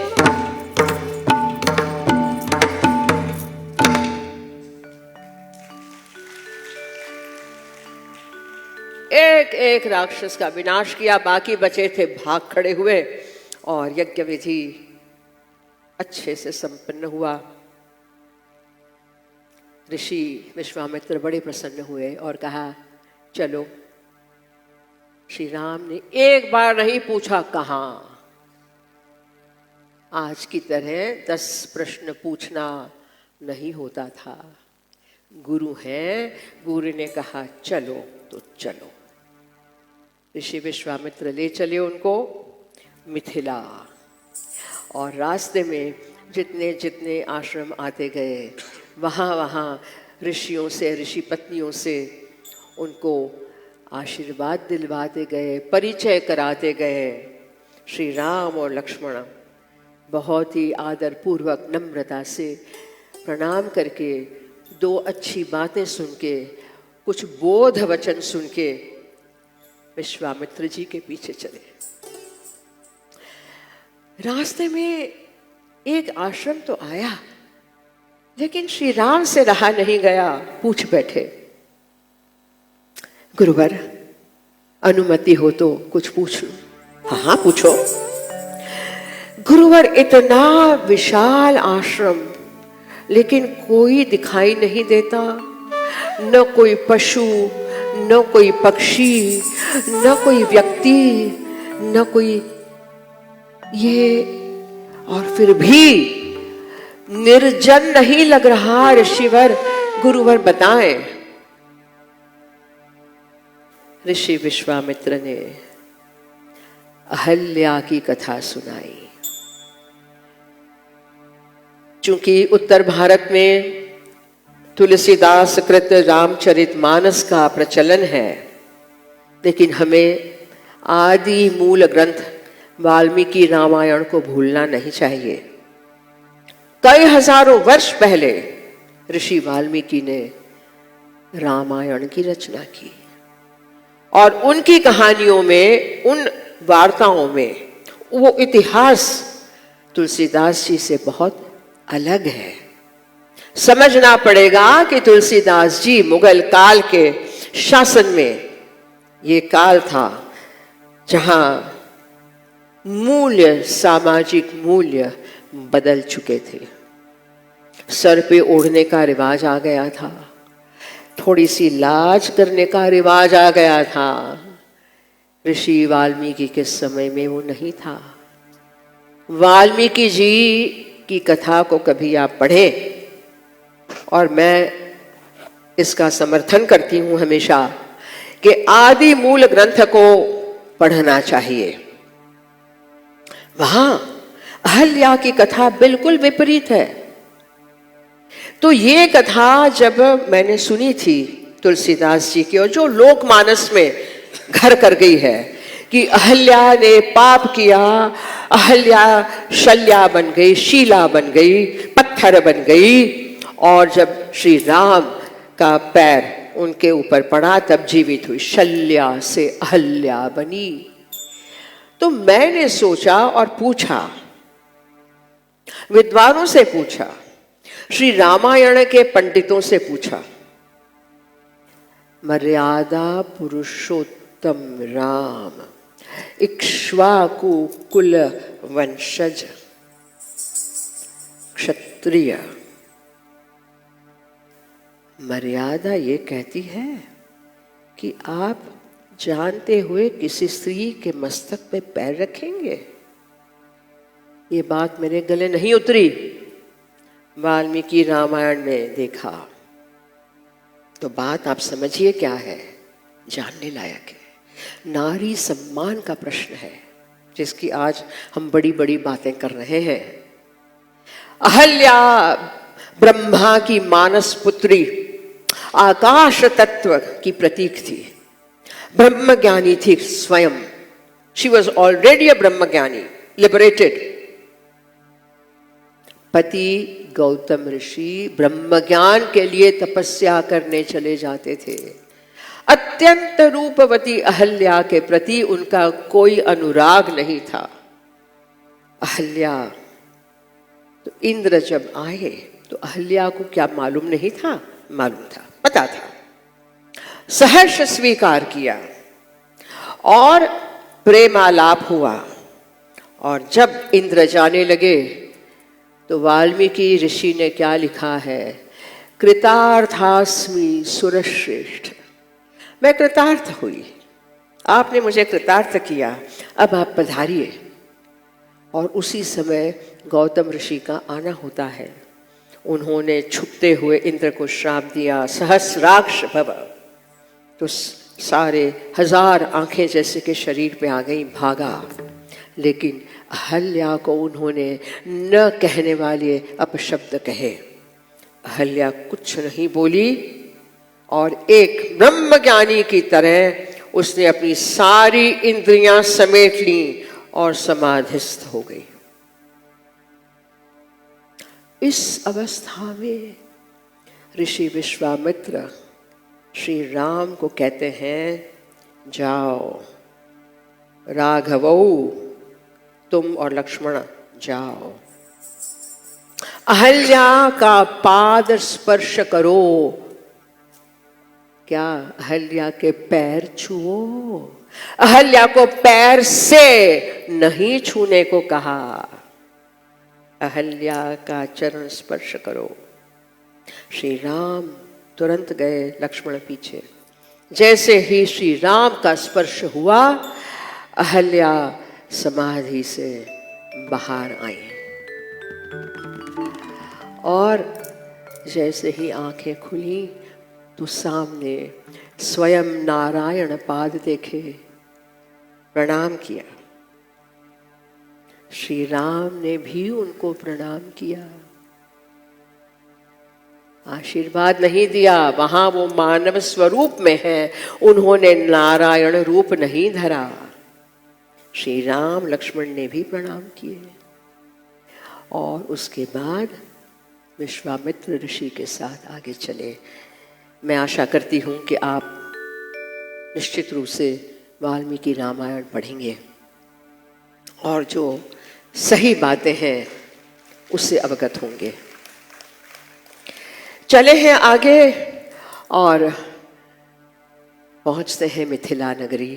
एक एक राक्षस का विनाश किया। बाकी बचे थे भाग खड़े हुए और यज्ञ विधि अच्छे से संपन्न हुआ। ऋषि विश्वामित्र बड़े प्रसन्न हुए और कहा चलो। श्री राम ने एक बार नहीं पूछा कहाँ। आज की तरह 10 प्रश्न पूछना नहीं होता था। गुरु हैं, गुरु ने कहा चलो तो चलो। ऋषि विश्वामित्र ले चले उनको मिथिला, और रास्ते में जितने जितने आश्रम आते गए वहाँ वहाँ ऋषियों से, ऋषि पत्नियों से उनको आशीर्वाद दिलवाते गए, परिचय कराते गए। श्री राम और लक्ष्मण बहुत ही आदर पूर्वक नम्रता से प्रणाम करके 2 अच्छी बातें सुन के, कुछ बोध वचन सुन के विश्वामित्र जी के पीछे चले। रास्ते में एक आश्रम तो आया, लेकिन श्री राम से रहा नहीं गया, पूछ बैठे, गुरुवर अनुमति हो तो कुछ पूछ लूं। हाँ पूछो। गुरुवर इतना विशाल आश्रम, लेकिन कोई दिखाई नहीं देता, न कोई पशु, न कोई पक्षी, न कोई व्यक्ति, न कोई ये, और फिर भी निर्जन नहीं लग रहा ऋषिवर, गुरुवर बताएं। ऋषि विश्वामित्र ने अहल्या की कथा सुनाई। चूंकि उत्तर भारत में तुलसीदास कृत रामचरितमानस का प्रचलन है, लेकिन हमें आदि मूल ग्रंथ वाल्मीकि रामायण को भूलना नहीं चाहिए। कई हजारों वर्ष पहले ऋषि वाल्मीकि ने रामायण की रचना की, और उनकी कहानियों में, उन वार्ताओं में वो इतिहास तुलसीदास जी से बहुत अलग है। समझना पड़ेगा कि तुलसीदास जी मुगल काल के शासन में, ये काल था जहां मूल्य, सामाजिक मूल्य बदल चुके थे। सर पे ओढ़ने का रिवाज आ गया था, थोड़ी सी लाज करने का रिवाज आ गया था। ऋषि वाल्मीकि के समय में वो नहीं था। वाल्मीकि जी की कथा को कभी आप पढ़ें, और मैं इसका समर्थन करती हूं हमेशा कि आदि मूल ग्रंथ को पढ़ना चाहिए। वहां अहल्या की कथा बिल्कुल विपरीत है। तो ये कथा जब मैंने सुनी थी तुलसीदास जी की, और जो लोकमानस में घर कर गई है कि अहल्या ने पाप किया, अहल्या शल्या बन गई, शीला बन गई, पत्थर बन गई, और जब श्री राम का पैर उनके ऊपर पड़ा तब जीवित हुई, शल्या से अहल्या बनी। तो मैंने सोचा और पूछा, विद्वानों से पूछा, श्री रामायण के पंडितों से पूछा, मर्यादा पुरुषोत्तम राम, इक्ष्वाकु कुल वंशज, क्षत्रिय। मर्यादा ये कहती है कि आप जानते हुए किसी स्त्री के मस्तक पे पैर रखेंगे? ये बात मेरे गले नहीं उतरी। वाल्मीकि रामायण में देखा तो बात आप समझिए क्या है, जानने लायक है। नारी सम्मान का प्रश्न है, जिसकी आज हम बड़ी बड़ी बातें कर रहे हैं। अहल्या ब्रह्मा की मानस पुत्री, आकाश तत्व की प्रतीक थी, ब्रह्म ज्ञानी थी स्वयं। शी वॉज ऑलरेडी अ ब्रह्म ज्ञानी, लिबरेटेड। पति गौतम ऋषि ब्रह्म ज्ञान के लिए तपस्या करने चले जाते थे। अत्यंत रूपवती अहल्या के प्रति उनका कोई अनुराग नहीं था। अहल्या तो इंद्र जब आए तो अहल्या को क्या मालूम नहीं था? मालूम था, पता था। सहर्ष स्वीकार किया और प्रेमालाप हुआ। और जब इंद्र जाने लगे तो वाल्मीकि ऋषि ने क्या लिखा है? कृतार्थास्मि सुरश्रेष्ठ। मैं कृतार्थ हुई, आपने मुझे कृतार्थ किया, अब आप पधारिए। और उसी समय गौतम ऋषि का आना होता है। उन्होंने छुपते हुए इंद्र को श्राप दिया, सहस्राक्ष भव। तो सारे 1000 आंखें जैसे के शरीर पे आ गई, भागा। लेकिन अहल्या को उन्होंने न कहने वाले अपशब्द कहे। अहल्या कुछ नहीं बोली और एक ब्रह्मज्ञानी की तरह उसने अपनी सारी इंद्रियां समेट ली और समाधिस्थ हो गई। इस अवस्था में ऋषि विश्वामित्र श्री राम को कहते हैं, जाओ राघवौ, तुम और लक्ष्मण जाओ, अहल्या का पाद स्पर्श करो। क्या अहल्या के पैर छुओ? अहल्या को पैर से नहीं छूने को कहा, अहल्या का चरण स्पर्श करो। श्री राम तुरंत गए, लक्ष्मण पीछे। जैसे ही श्री राम का स्पर्श हुआ, अहल्या समाधि से बाहर आई और जैसे ही आंखें खुली तो सामने स्वयं नारायण पाद देखे, प्रणाम किया। श्री राम ने भी उनको प्रणाम किया, आशीर्वाद नहीं दिया। वहां वो मानव स्वरूप में है, उन्होंने नारायण रूप नहीं धरा। श्री राम लक्ष्मण ने भी प्रणाम किए और उसके बाद विश्वामित्र ऋषि के साथ आगे चले। मैं आशा करती हूं कि आप निश्चित रूप से वाल्मीकि रामायण पढ़ेंगे और जो सही बातें हैं उससे अवगत होंगे। चले हैं आगे और पहुंचते हैं मिथिला नगरी।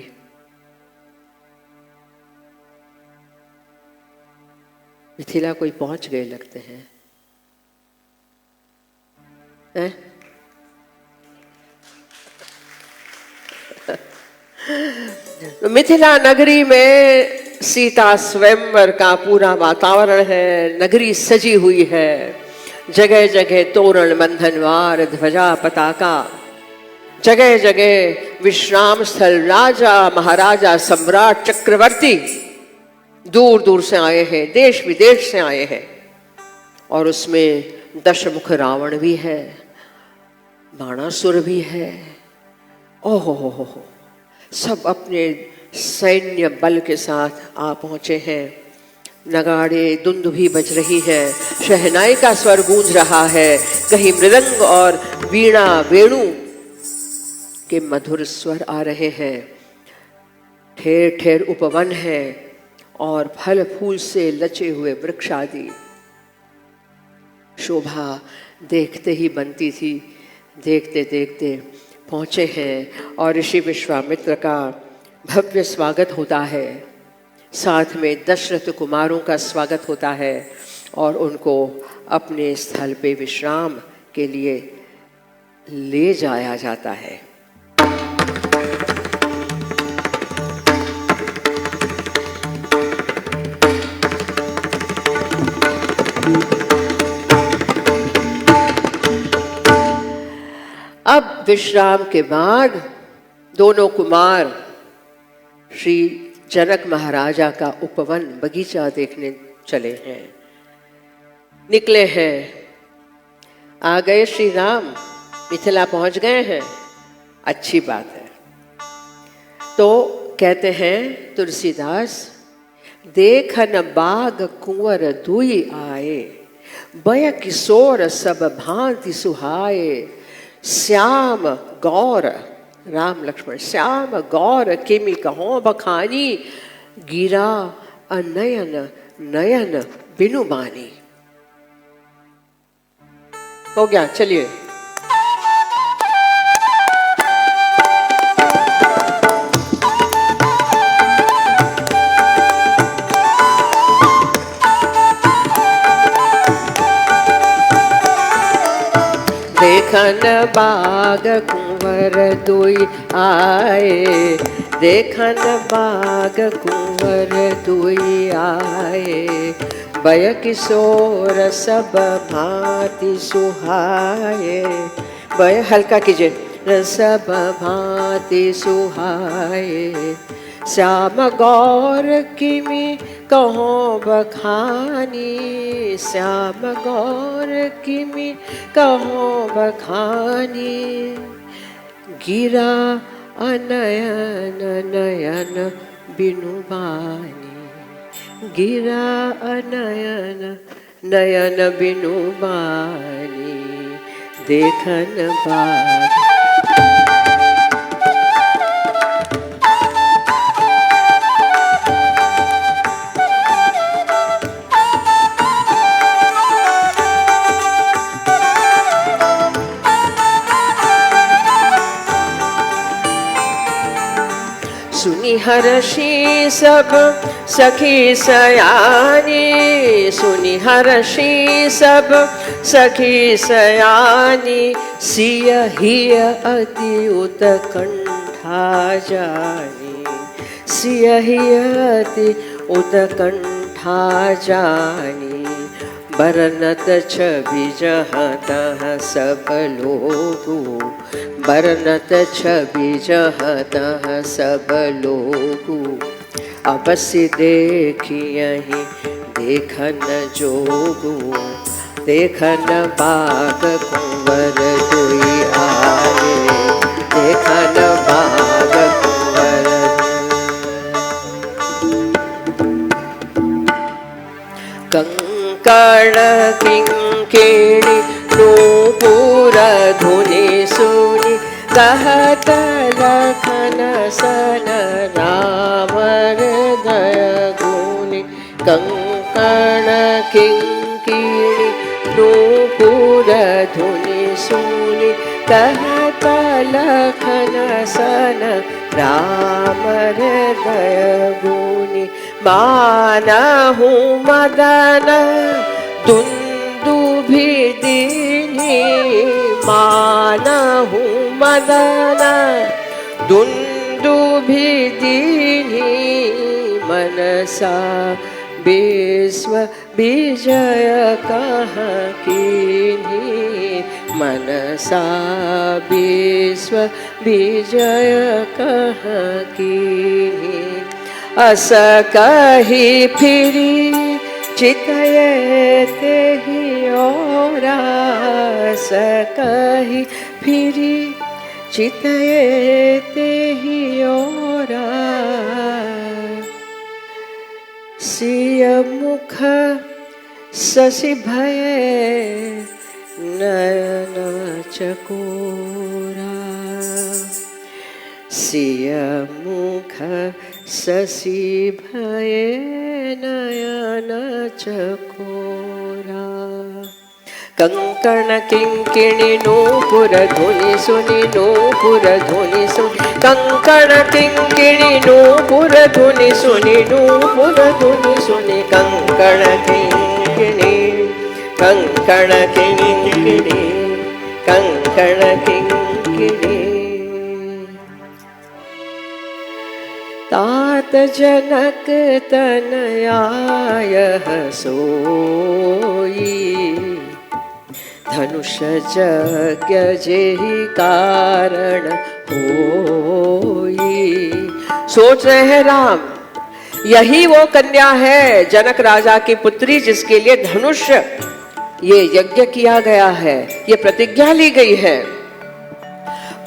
मिथिला कोई पहुंच गए लगते हैं, तो मिथिला नगरी में सीता स्वयंवर का पूरा वातावरण है। नगरी सजी हुई है, जगह जगह तोरण बंधनवार ध्वजा पताका, जगह जगह विश्राम स्थल, राजा महाराजा सम्राट चक्रवर्ती दूर दूर से आए हैं, देश विदेश से आए हैं। और उसमें दशमुख रावण भी है, बाणासुर भी है। ओहो हो, सब अपने सैन्य बल के साथ आ पहुंचे हैं। नगाड़े दुंदुभी बज रही है, शहनाई का स्वर गूंज रहा है, कहीं मृदंग और वीणा वेणु के मधुर स्वर आ रहे हैं। ठेर ठेर उपवन है और फल फूल से लचे हुए वृक्ष आदि। शोभा देखते ही बनती थी। देखते देखते पहुँचे हैं और ऋषि विश्वामित्र का भव्य स्वागत होता है। साथ में दशरथ कुमारों का स्वागत होता है और उनको अपने स्थल पे विश्राम के लिए ले जाया जाता है। अब विश्राम के बाद दोनों कुमार श्री जनक महाराजा का उपवन बगीचा देखने चले हैं, निकले हैं। आ गए श्री राम, मिथिला पहुंच गए हैं, अच्छी बात है। तो कहते हैं तुलसीदास, देखन बाग कुंवर दुई आए, बय किशोर सब भांति सुहाए। श्याम गौर, राम लक्ष्मण, श्याम गौर किमि कहो बखानी, गिरा अनयन नयन बिनु बानी। हो गया, चलिए। देखन बाग कुंवर दुई आए, देखन बाग कुंवर दुई आए। बय किशोर सब भांति सुहाए। बय हल्का कीजिए। सब भांति सुहाए। श्याम गौर किमि कहो बखानी, श्याम गौर किमि कहो बखानी। गिरा अनयन नयन बिनु बानी, गिरा अनयन नयन बिनु बानी देखन बाग। सुनी हर्षी सब सखी सयानी, सुनी हर्षी सब सखी सयानी, सिय हिय अति उत्कंठा जानी, सिय हिय अति उत्कंठा जानी। बरनत छवि जहाँ तहाँ सब लोगो, बरनत छवि जहाँ तहाँ सब लोगो, अवश्य देखियहि देखन जोगो, देखन बाग कुंवर दुई आए, देखन बाग कुंवर। कंकण किंकिणी नूपुर धुनि सुनि, कहत लखन सन राम हृदय गुनि। कंकण किंकिणी नूपुर धुनि सुनि, कहत लखन सन राम हृदय गुनि। मानहु मदन दुन्दुभि दीनि, मानहु मदन दुन्दुभि दीनि। मनसा विश्व विजय कहाँ कीन्ही, मनसा विश्व विजय कहाँ कीन्ही। अस कही फिरी चितये तेहि ओरा, अस कही फिरी चितये तेहि ओरा। सिय मुख शशि भये नयन चकोरा, सिय मुख शशि भये नयन चकोरा। कंकण किंकिणी नूपुर धुनि सुनि, नूपुर धुनि सुनि। कंकण किंकिणी नूपुर धुनि सुनि, नूपुर धुनि सुनि। कंकण किंकिणी, कंकण किंकिणी, कंकण किंकिणी। तात जनक तनयायः सोई, धनुष यज्ञ जेहि कारण होई। सोच रहे हैं राम, यही वो कन्या है जनक राजा की पुत्री जिसके लिए धनुष ये यज्ञ किया गया है, ये प्रतिज्ञा ली गई है।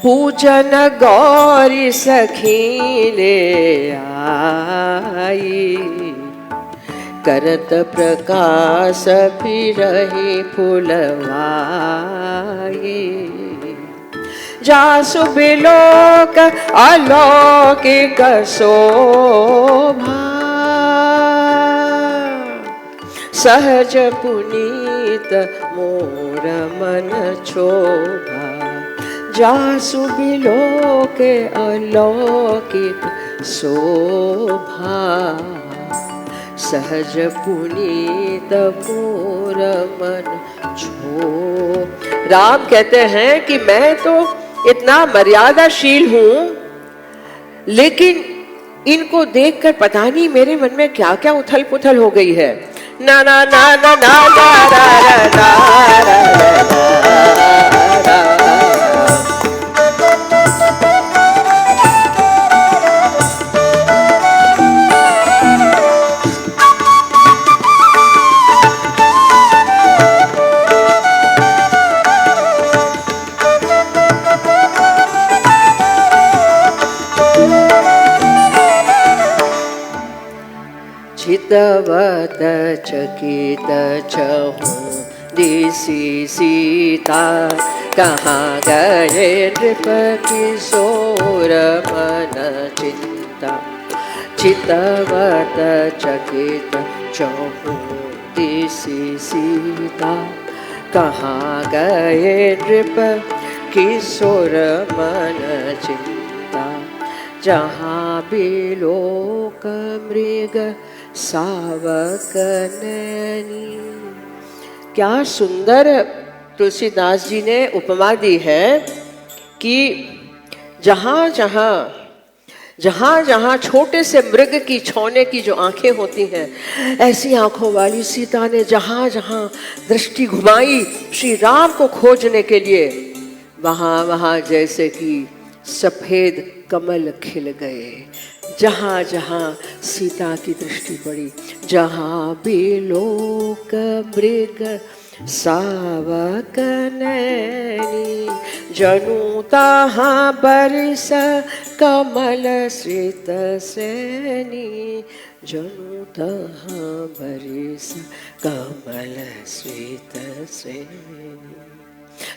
पूजन गौरी सखी ले आई, करत प्रकाश फिरहि फुलवाई। जासु बिलोक अलौकिक शोभा, सहज पुनीत मोर मन क्षोभा। जासु बिलोक अलौकिक शोभा, सहज पुनीत मोर मन छो। राम कहते हैं कि मैं तो इतना मर्यादाशील हूं, लेकिन इनको देखकर पता नहीं मेरे मन में क्या क्या उथल पुथल हो गई है। ना ना ना ना ना ना ना ना चित चितवत चकित चहूँ दिसी सीता, कहाँ गए नृप किशोर मन चिंता। चितवत चकित चहूँ दिसी सीता, कहाँ गए नृप किशोर मन चिंता। जहाँ भी लोक मृग सावक नैनी। क्या सुंदर तुलसीदास जी ने उपमा दी है कि जहाँ जहाँ छोटे से मृग की छौने की जो आंखें होती हैं, ऐसी आंखों वाली सीता ने जहाँ जहाँ दृष्टि घुमाई श्री राम को खोजने के लिए, वहाँ वहाँ जैसे कि सफेद कमल खिल गए। जहाँ जहाँ सीता की दृष्टि पड़ी, जहाँ भी लोक मृग सावक नैनी, जनु तहाँ बरस कमल श्रित सैनी। जनु तहाँ बरस कमल श्रित सैनी।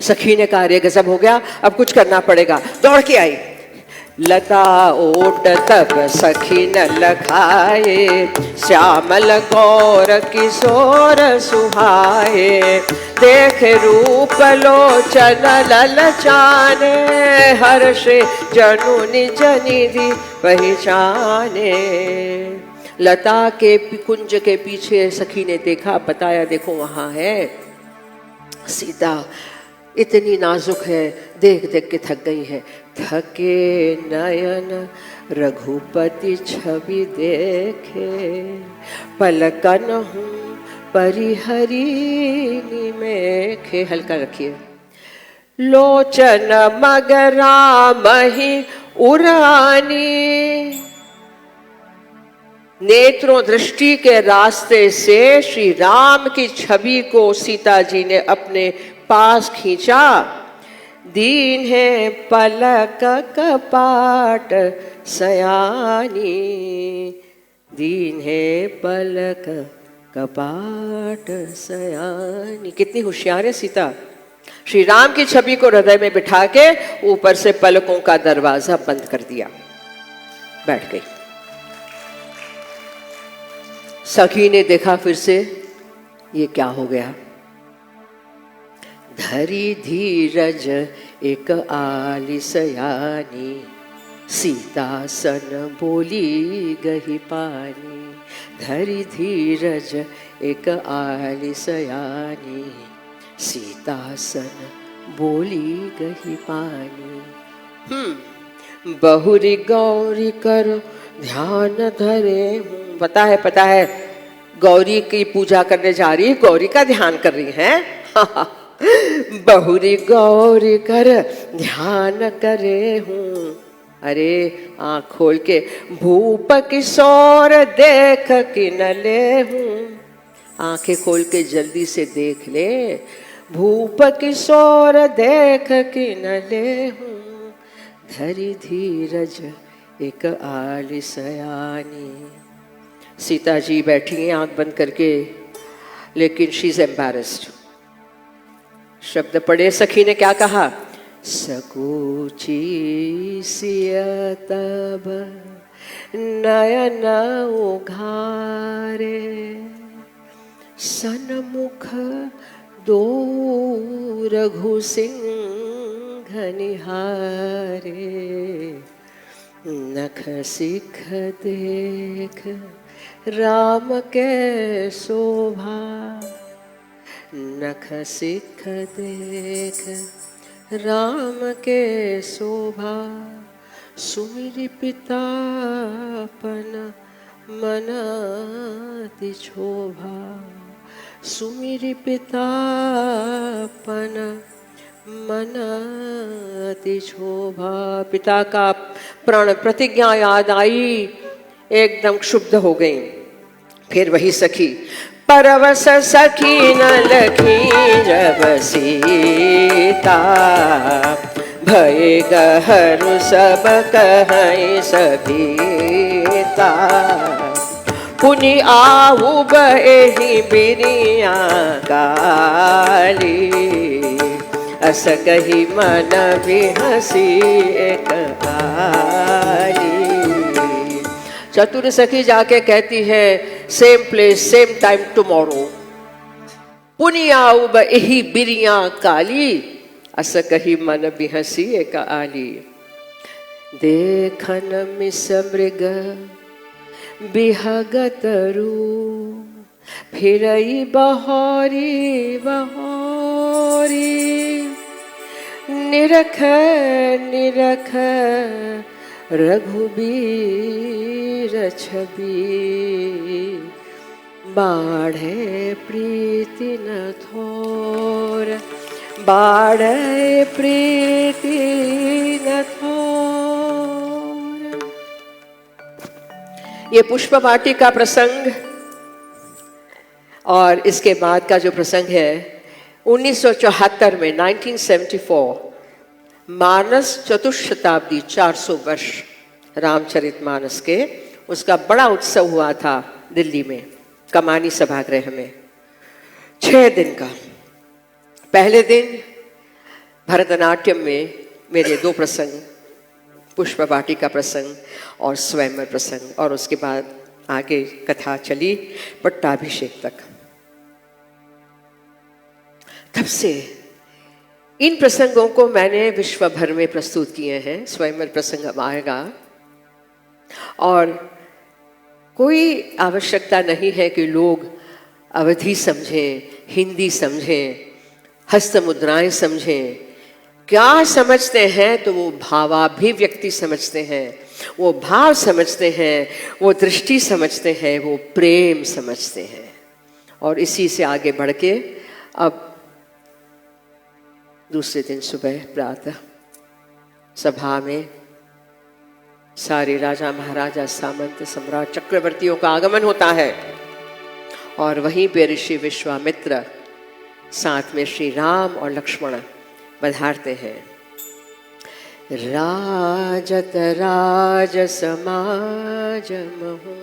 सखी ने कहा, रे गजब हो गया, अब कुछ करना पड़ेगा। दौड़ के आई। लता ओट तब सखी न लखाए, श्यामल गौर किशोर सुहाए। देख रूप लोचन ललचाने, हर्ष जनु निज निधि पहचाने। लता के कुंज के पीछे सखी ने देखा, बताया देखो वहां है सीता, इतनी नाजुक है, देख देख के थक गई है। थके नयन रघुपति छवि देखे, पलकन हूँ परिहरी निमेखे। हल्का रखिए। लोचन मगरा मही उरानी, नेत्रों दृष्टि के रास्ते से श्री राम की छवि को सीता जी ने अपने पास खींचा। दीन है पलक कपाट सयानी, दीन है पलक कपाट सयानी। कितनी होशियार है सीता। श्री राम की छवि को हृदय में बिठा के ऊपर से पलकों का दरवाजा बंद कर दिया, बैठ गई। सखी ने देखा फिर से, ये क्या हो गया। धरी धीरज एक आलिसयानी, सीता सन बोली गही पानी। धरी धीरज एक आलिसयानी, सीता सन बोली गही पानी। बहुरी गौरी कर ध्यान धरे हूँ। पता है गौरी की पूजा करने जा रही, गौरी का ध्यान कर रही है। बहुरी गौरी कर ध्यान करे हूँ। अरे आँख खोल के भूप किशोर देख कि न ले हूँ। आंखें खोल के जल्दी से देख ले, भूप किशोर देख कि न ले हूँ। धरी धीरज एक आलिसयानी। सीता जी बैठी हैं आंख बंद करके, लेकिन शी इज एम्बैरेस्ड। शब्द पढ़े, सखी ने क्या कहा। सकूची सिय तब नयन उघारे, सन्मुख दो रघुसिंह निहारे। नख सिख देख राम के शोभा, नख सिख देख राम के शोभा। सुमिरि पितापन मन अति क्षोभा, सुमिरि पितापन मन अति क्षोभा। पिता का प्रण प्रतिज्ञा याद आई, एकदम क्षुब्ध हो गई। फिर वही सखी, परवश सखी न लखी जब सीता, भय गहरु सब कहै सभीता। पुनि आऊ बही बिरिया काली, अस कही मन भी हसी एक आली। चतुर सखी जाके कहती है same place same time tomorrow, पुनि आऊ बही बिरिया काली, अस कही मन भी हसी एक आली। देखन मिस मृग बिहगतरु, फिरई बहोरी बहोरी, निरख निरख रघुबीर छवि, बाढ़े प्रीति न थोर, बाढ़े प्रीति न थोर। ये पुष्प वाटी का प्रसंग और इसके बाद का जो प्रसंग है 1974 में 1974 मानस चतुशताब्दी 400 वर्ष रामचरितमानस के, उसका बड़ा उत्सव हुआ था दिल्ली में कमानी सभागृह में 6 दिन का। पहले दिन भरतनाट्यम में मेरे 2 प्रसंग, पुष्प वाटी का प्रसंग और स्वयंवर प्रसंग, और उसके बाद आगे कथा चली पट्टाभिषेक तक। तब से इन प्रसंगों को मैंने विश्व भर में प्रस्तुत किए हैं। स्वयंवर प्रसंग अब आएगा और कोई आवश्यकता नहीं है कि लोग अवधि समझें, हिंदी समझें, हस्त मुद्राएं समझें। क्या समझते हैं तो वो भावाभिव्यक्ति समझते हैं, वो भाव समझते हैं, वो दृष्टि समझते हैं, वो प्रेम समझते हैं। और इसी से आगे बढ़ के अब दूसरे दिन सुबह प्रातः सभा में सारे राजा महाराजा सामंत सम्राट चक्रवर्तियों का आगमन होता है और वहीं पे ऋषि विश्वामित्र साथ में श्री राम और लक्ष्मण पधारते हैं। राजत राज समाज महु,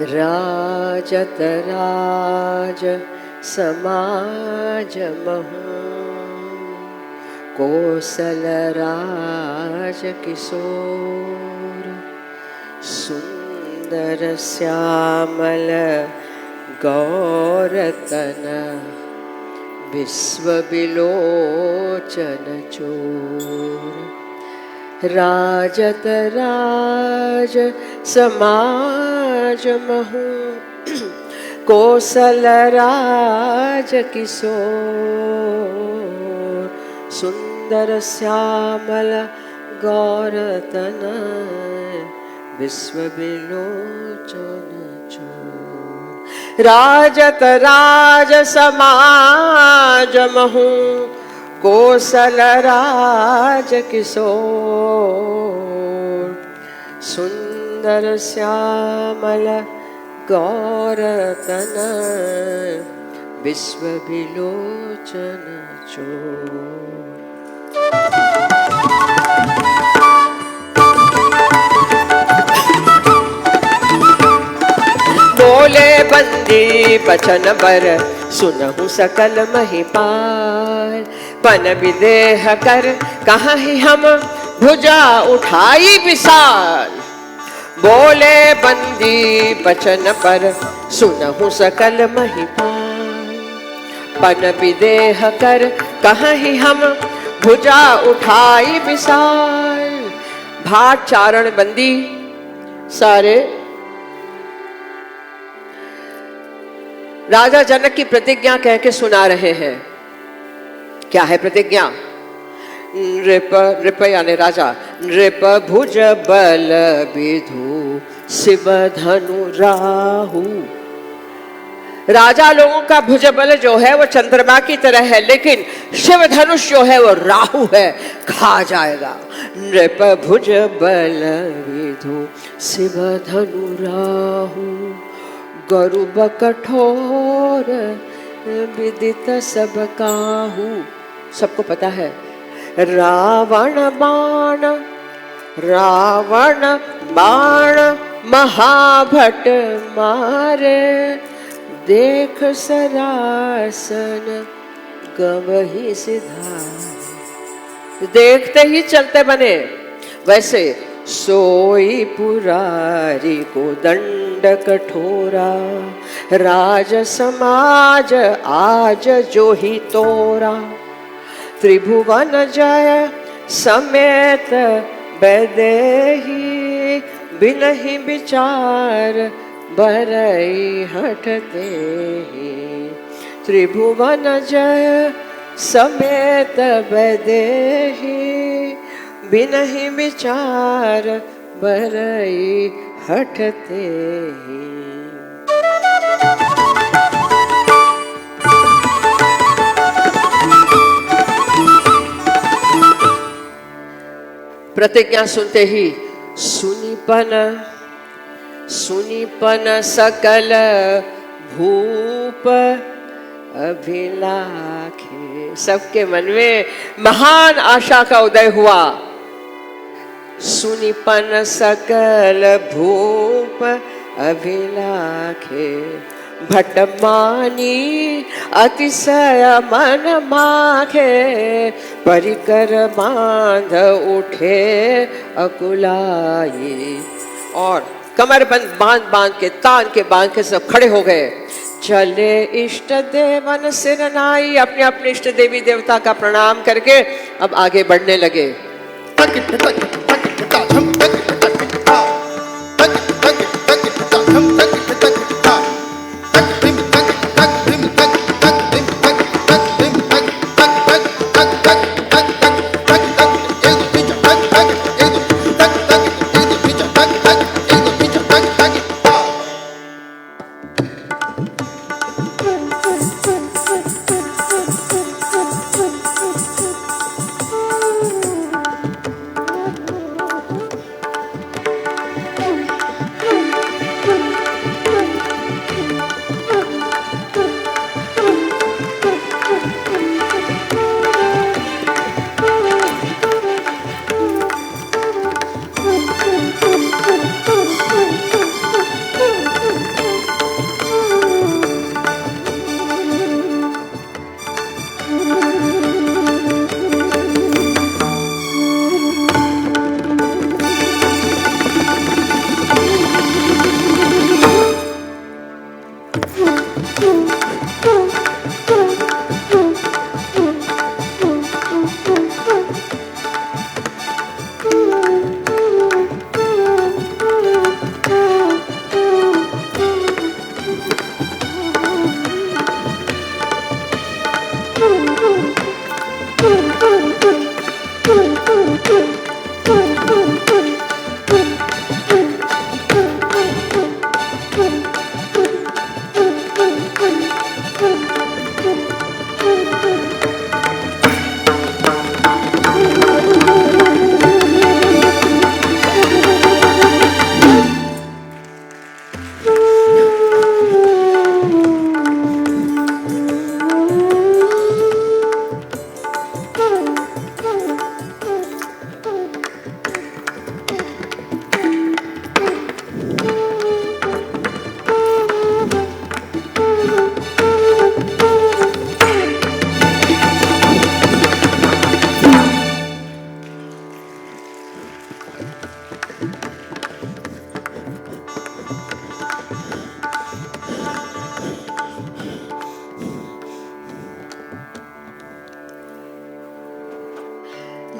राजत राज समाज महु, कोसल राज किशोर, सुंदर श्यामल गौरतन, विश्व विलोचन चोर। राजत राज समाज महु, कोसल राज किशोर, सुंदर श्यामल गौरतन, विश्व विलोचन चोर। राजत राज समाज महु, कोसल राज किशोर, सुंदर श्यामल गौरतन, विश्व विलोचन चोर। बोले बंदी बचन बर, सुनहु सकल महिपाल, पन विदेह कर कहाँ ही हम भुजा उठाई विशाल। बोले बंदी बचन पर, सुनहु सकल महिपाल, पन विदेह कर कहाँ ही हम भुजा उठाई विशाल। भाट चारण बंदी सारे राजा जनक की प्रतिज्ञा कह के सुना रहे हैं। क्या है प्रतिज्ञा? नृप, नृप यानी राजा, नृप भुज बल विधु शिव धनु राहु। राजा लोगों का भुज बल जो है वो चंद्रमा की तरह है, लेकिन शिव धनुष जो है वो राहु है, खा जाएगा। नृप भुज बल विधु शिव धनु राहु, गरुब कठोर विदित सब काहू, सबको पता है। रावण बाण महाभट मारे, देख सरासन गवही सिधारे। देखते ही चलते बने। वैसे सोई पुरारी को दंड कठोरा, राज समाज आज जो ही तोरा। त्रिभुवन जय समेत बैदेही, बिनहि विचार बरई हटते ही। त्रिभुवन जय समेत बैदेही, बिनहि विचार बरई हटते ही। प्रतिज्ञा सुनते ही सुनीपन सकल भूप अभिलाखे। सबके मन में महान आशा का उदय हुआ। सुनीपन सकल भूप अभिलाखे, भटमानी अतिशय मन माखे। परिकर बांध उठे अकुलाई, और कमर बंद बांध के तान के बांध के सब खड़े हो गए। चले इष्ट देवन सिरनाई, अपने अपने इष्ट देवी देवता का प्रणाम करके अब आगे बढ़ने लगे।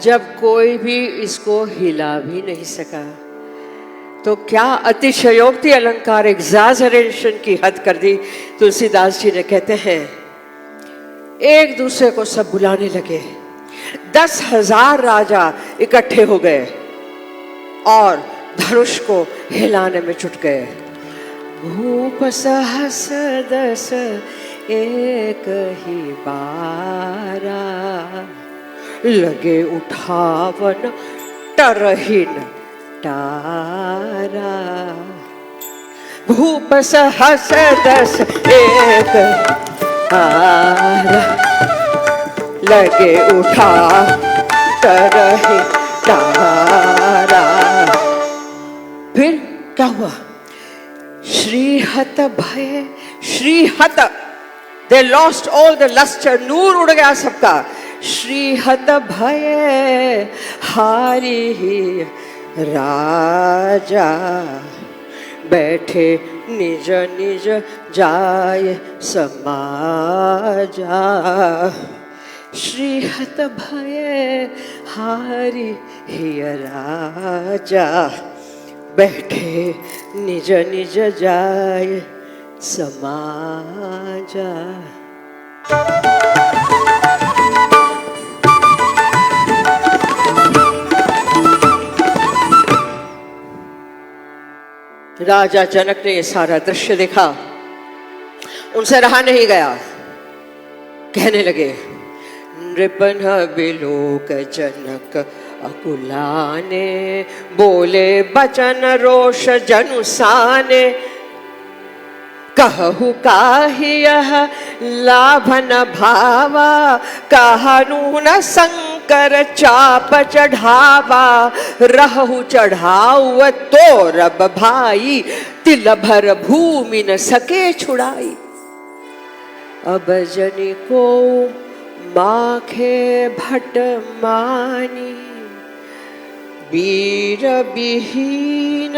जब कोई भी इसको हिला भी नहीं सका तो क्या अतिशयोक्ति अलंकार एग्जैजरेशन की हद कर दी। तुलसीदास जी ने कहते हैं एक दूसरे को सब बुलाने लगे। 10,000 राजा इकट्ठे हो गए और धनुष को हिलाने में जुट गए। भूप सहस 10 एक ही बारा, लगे उठावन टरहीन तारा। भूप सहस 10 एक हार लगे उठा रहे तारा। फिर क्या हुआ? श्रीहत भय, श्रीहत, they lost all the luster, नूर उड़ गया सबका। श्रीहत भय हारी राजा, बैठे निज निज जाय समाजा। श्रीहत भय हारी राजा, बैठे निज निज जाय समाजा। राजा जनक ने ये सारा दृश्य देखा, उनसे रहा नहीं गया। कहने लगे, नृपन बिलोक जनक अकुलाने, बोले बचन रोष जनुसाने। कहु काहि यह लाभन भावा, कहनु न शंकर चाप चढ़ावा। रहु चढ़ाऊ तो रब भाई, तिल भर भूमि न सके छुड़ाई। अब जनि को माखे भट मानी, वीर विहीन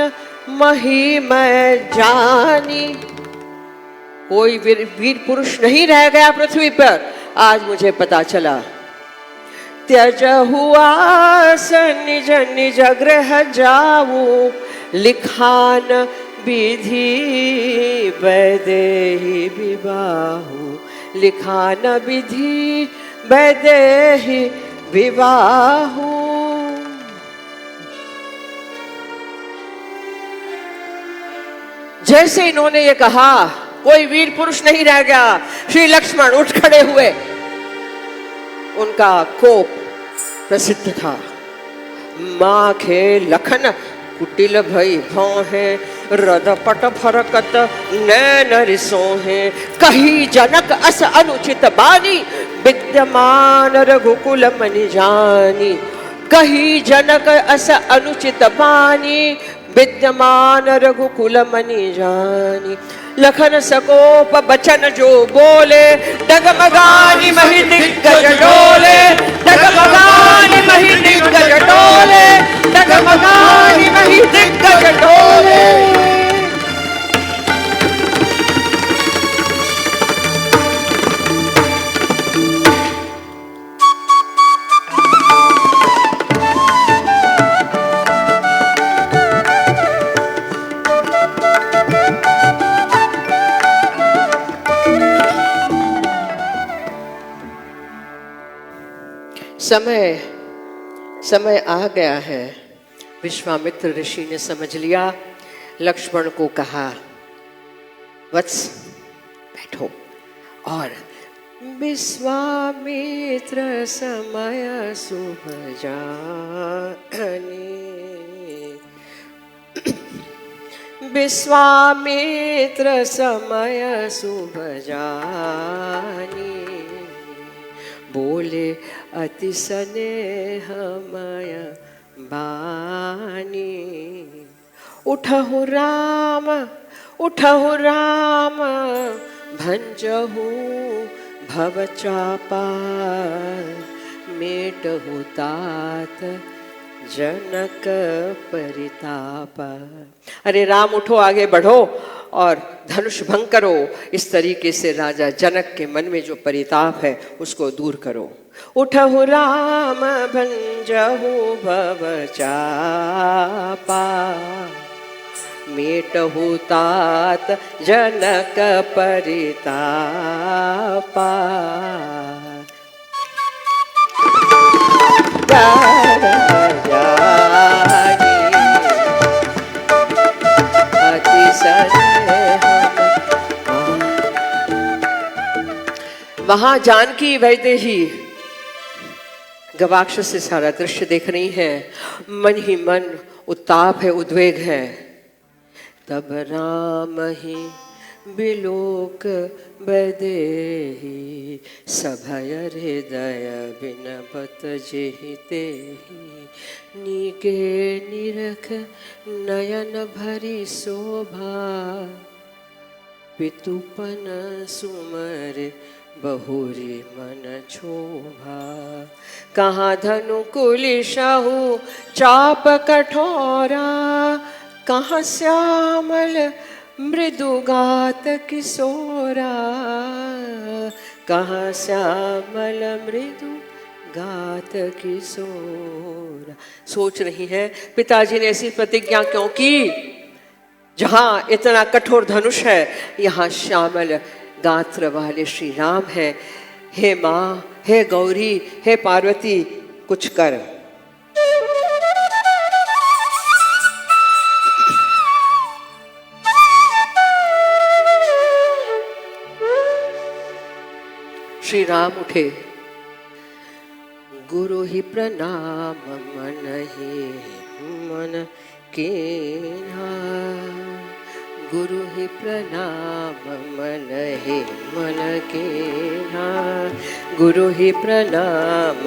महिमय जानी। कोई वीर पुरुष नहीं रह गया पृथ्वी पर, आज मुझे पता चला। त्यज हुआ निज निज गृह जाऊं, लिखान विधि वैदेही विवाहु। लिखान विधि वैदेही विवाहु। जैसे इन्होंने ये कहा, कोई वीर पुरुष नहीं रह गया। श्री लक्ष्मण उठ खड़े हुए। उनका कोप प्रसिद्ध था। माखे लखन कुटिल भई भौहे, रदपट फरकत नैन रिसोहे। कही जनक अस अनुचित बानी, विद्यमान रघुकुल मनि जानी। कही जनक अस अनुचित बानी, विद्यमान रघुकुल मनि जानी। लखन सकोप बचन जो बोले, डगमगानी महि दिग्गज डोले। डगमगानी महि दिग्गज डोले, डगमगानी महि दिग्गज डोले। समय आ गया है। विश्वामित्र ऋषि ने समझ लिया। लक्ष्मण को कहा, वत्स बैठो। और विश्वामित्र समय शुभ जानी, विश्वामित्र समय शुभ जानी। बोले अति स्नेहमय बानी। उठहु राम, उठहु राम, भंजहु भव चापा। मेटहु तात जनक परिताप। अरे राम उठो, आगे बढ़ो और धनुष भंग करो। इस तरीके से राजा जनक के मन में जो परिताप है उसको दूर करो। उठहु राम भंजहु भव चापा। मेटहु तात जनक परितापा। वहां जानकी वैदेही गवाक्ष से सारा दृश्य देख रही है। मन ही मन उत्ताप है, उद्वेग है। तब राम ही बिलोक बदेहि सभय हृदय बिनपत जेहिते नीके निरख नयन भरी शोभा पितुपन सुमर बहुरी मन क्षोभा कहाँ धनु कुलिशहु चाप कठोरा कहाँ श्यामल मृदुगात किशोरा कहाँ श्यामल मृदु गात किशोरा। सोच रही है पिताजी ने ऐसी प्रतिज्ञा क्यों की? जहाँ इतना कठोर धनुष है यहाँ श्यामल गात्र वाले श्री राम है। हे माँ, हे गौरी, हे पार्वती, कुछ कर। श्री राम उठे, गुरु ही प्रणाम मन ही मन कीन्हा, गुरु ही प्रणाम मन ही मन कीन्हा, गुरु ही प्रणाम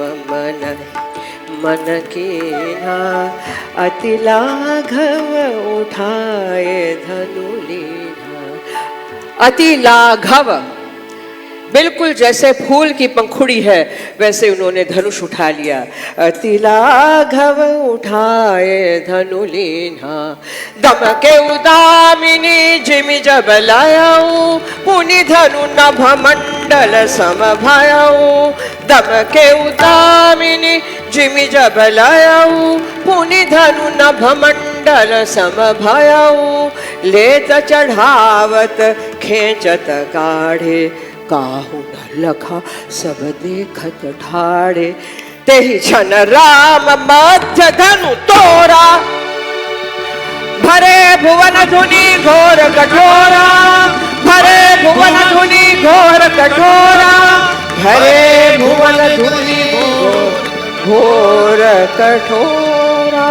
मन कीन्हा, अति लाघव उठाए धनु लीन्हा। अति लाघव, बिल्कुल जैसे फूल की पंखुड़ी है वैसे उन्होंने धनुष उठा लिया। अति लाघव उठाए धनु लीन्हा, दम के उदामिनी जिमि जब लायऊ, पुनि धनु नभ मंडल सम भायऊ। दम के उदामिनी जिमि जब लायऊ, पुनि धनु नभ मंडल सम भायऊ। लेत चढ़ावत खेचत गाढ़े, काहू न लखा सब देखत ठाड़े। तेहि क्षण राम मध्य धनु तोरा, भरे भुवन धुनि घोर कठोरा, भरे भुवन धुनि घोर कठोरा, भरे भुवन धुनि घोर कठोरा।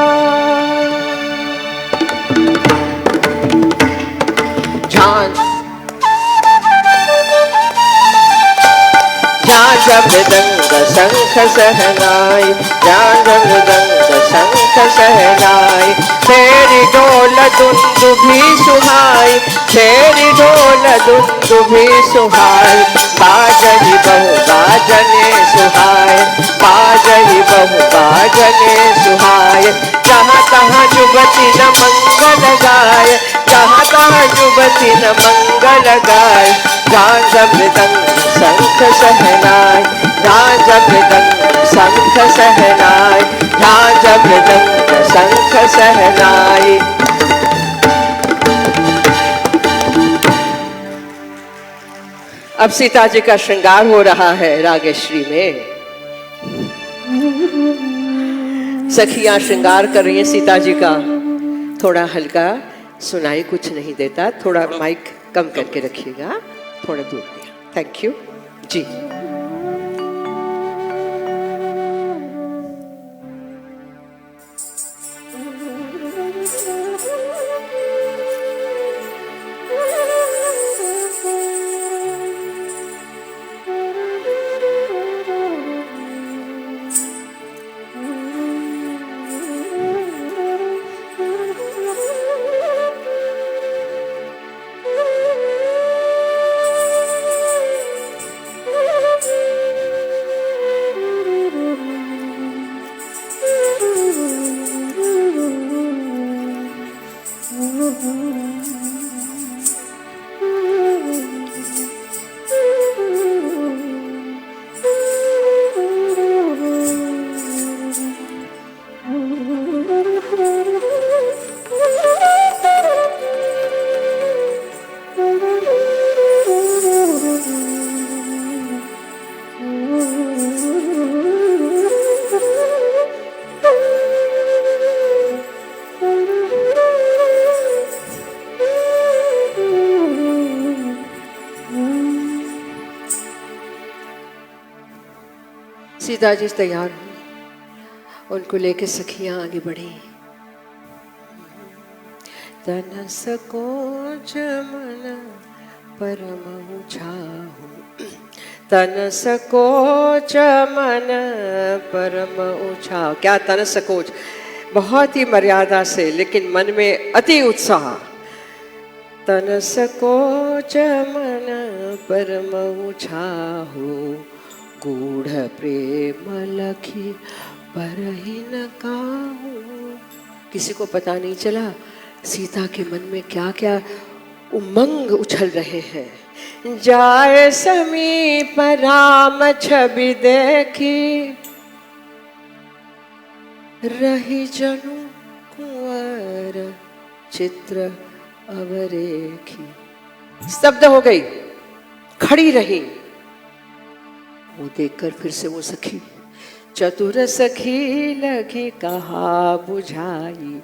झांझ मृदंग शंख सहनाई, झांझ मृदंग शंख सहनाई। तेरी ढोल दुंदुभी सुहाई, तेरी ढोल दुंदुभी सुहाई। बाजही बहु बाजने सुहाय, बाजही बहु बाजने सुहाय। जहाँ तहाँ युवती न मंगल गाय, जहाँ तहाँ युवती न मंगल गाय। झांझ मृदंग शंख सहनाई, झांझ मृदंग शंख सहनाई, झांझ मृदंग शंख सहनाई। अब सीता जी का श्रृंगार हो रहा है रागेश्वरी में। सखियां श्रृंगार कर रही हैं सीता जी का। थोड़ा हल्का सुनाई कुछ नहीं देता, थोड़ा माइक कम करके रखिएगा, थोड़ा दूर दिया। थैंक यू जी। सीता जी तैयार हुई, उनको लेके सखियां आगे बढ़ी। तन सकोच मन परम ऊंचाहू, तन सकोच मन परम ऊंचा। क्या तन सकोच, बहुत ही मर्यादा से लेकिन मन में अति उत्साह। तन सकोच मन परम ऊंचाहू, गूढ़ प्रेम लखी परहि न काहू। किसी को पता नहीं चला सीता के मन में क्या क्या उमंग उछल रहे हैं। जाए समीप राम छवि देखी, रही जनु कुंवर चित्र अवरेखी। स्तब्ध हो गई, खड़ी रही। वो देखकर फिर से वो सखी, चतुर सखी लगी कहा बुझाई।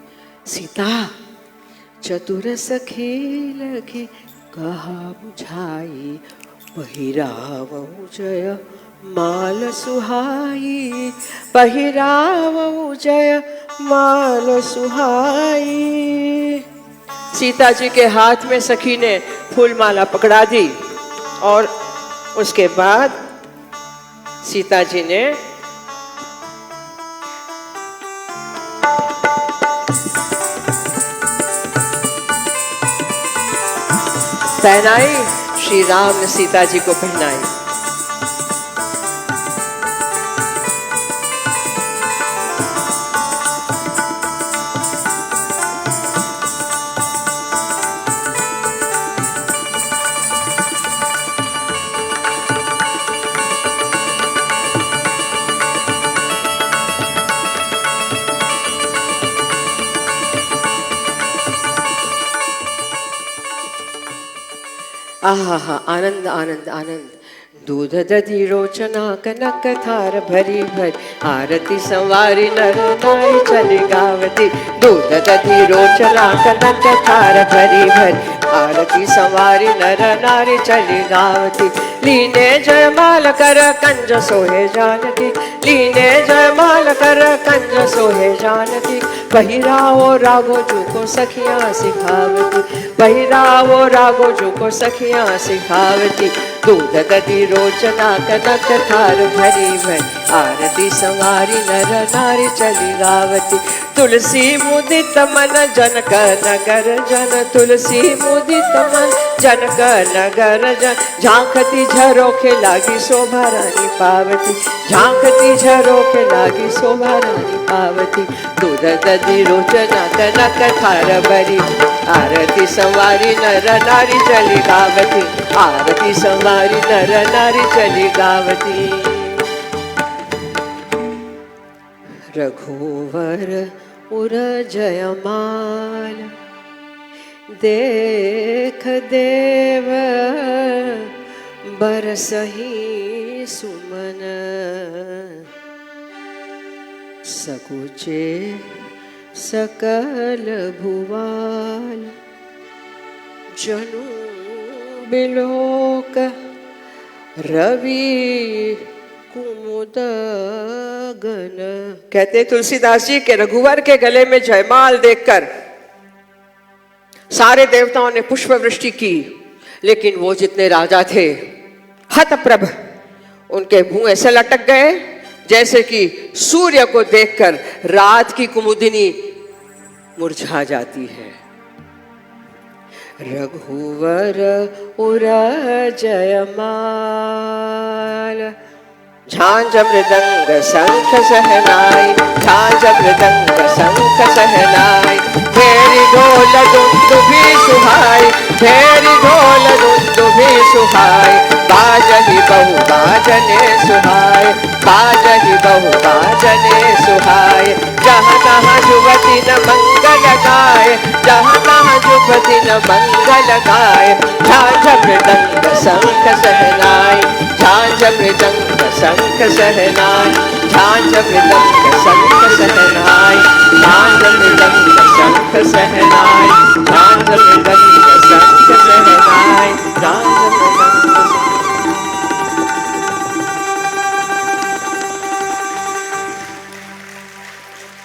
सीता चतुर सखी लगी कहा बुझाई, पहिरावहु जय माल सुहाई। पहिरावहु जय माल सुहाई। सीता जी के हाथ में सखी ने फूलमाला पकड़ा दी और उसके बाद सीता जी ने पहनाई। श्री राम ने सीता जी को पहनाई। आहा, आनंद आनंद आनंद। दूध दधि रोचना कनक थार भरी भरी, आरती संवारी नर नारी चली गावती। दूध दधि रोचना कनक थार भरी भरी, आरती संवारी नर नारी चली गावती। लीने जयमाल कर कंज सोहे जानकी, लीने जयमाल कर कंज सोहे जानकी। पहिरावो रागो जू को सखियां सिखावती, पहिरावो रागो जू को सखियां सिखावती। दूध दधि रोचना कनक थार भरी भरी, आरती संवारी नर नारी चली गावती। तुलसी मुदित मन जनक नगर जन, तुलसी मुदित मन जनक नगर जन। झांकती झरोखे लागी शोभा रानी पावती, झांकती झरोखे लागी शोभा रानी पावती। दूध दधि रोचना कनक थार भरी, आरती संवारी नर नारी चली गावती। आरती संवारी नर नारी चली गावती। रघुवर उर जयमाल, देख देव बरसहि सुमन। सकुचे सकल भुवाल, जनु बिलोक रवि कुमुद गन। कहते तुलसीदास जी के रघुवर के गले में जयमाल देखकर सारे देवताओं ने पुष्प वृष्टि की, लेकिन वो जितने राजा थे हतप्रभ, उनके मुंह ऐसे लटक गए जैसे कि सूर्य को देखकर रात की कुमुदिनी मुरझा जाती है। रघुवर उर जयमाल, झांझ मृदंग शंख सहनाई, झांझ मृदंग शंख सहनाई। भेरी ढोल दुंदुभि सुहाई, भेरी ढोल दुंदुभि सुहाई। बाजहि बहु बाजने सुहाय, बाजहि बहु बाजने सुहाय। जहाँ तहाँ जुवती न मंगल गाय, जहाँ तहाँ जुवती न मंगल गाय। झांझ मृदंग शंख सहनाई, झांझ मृदंग शंख सहनाई। झांझ मृदंग शंख सहनाई, झांझ मृदंग शंख सहनाई। झांझ मृदंग शंख सहनाई, झांझ मृदंग।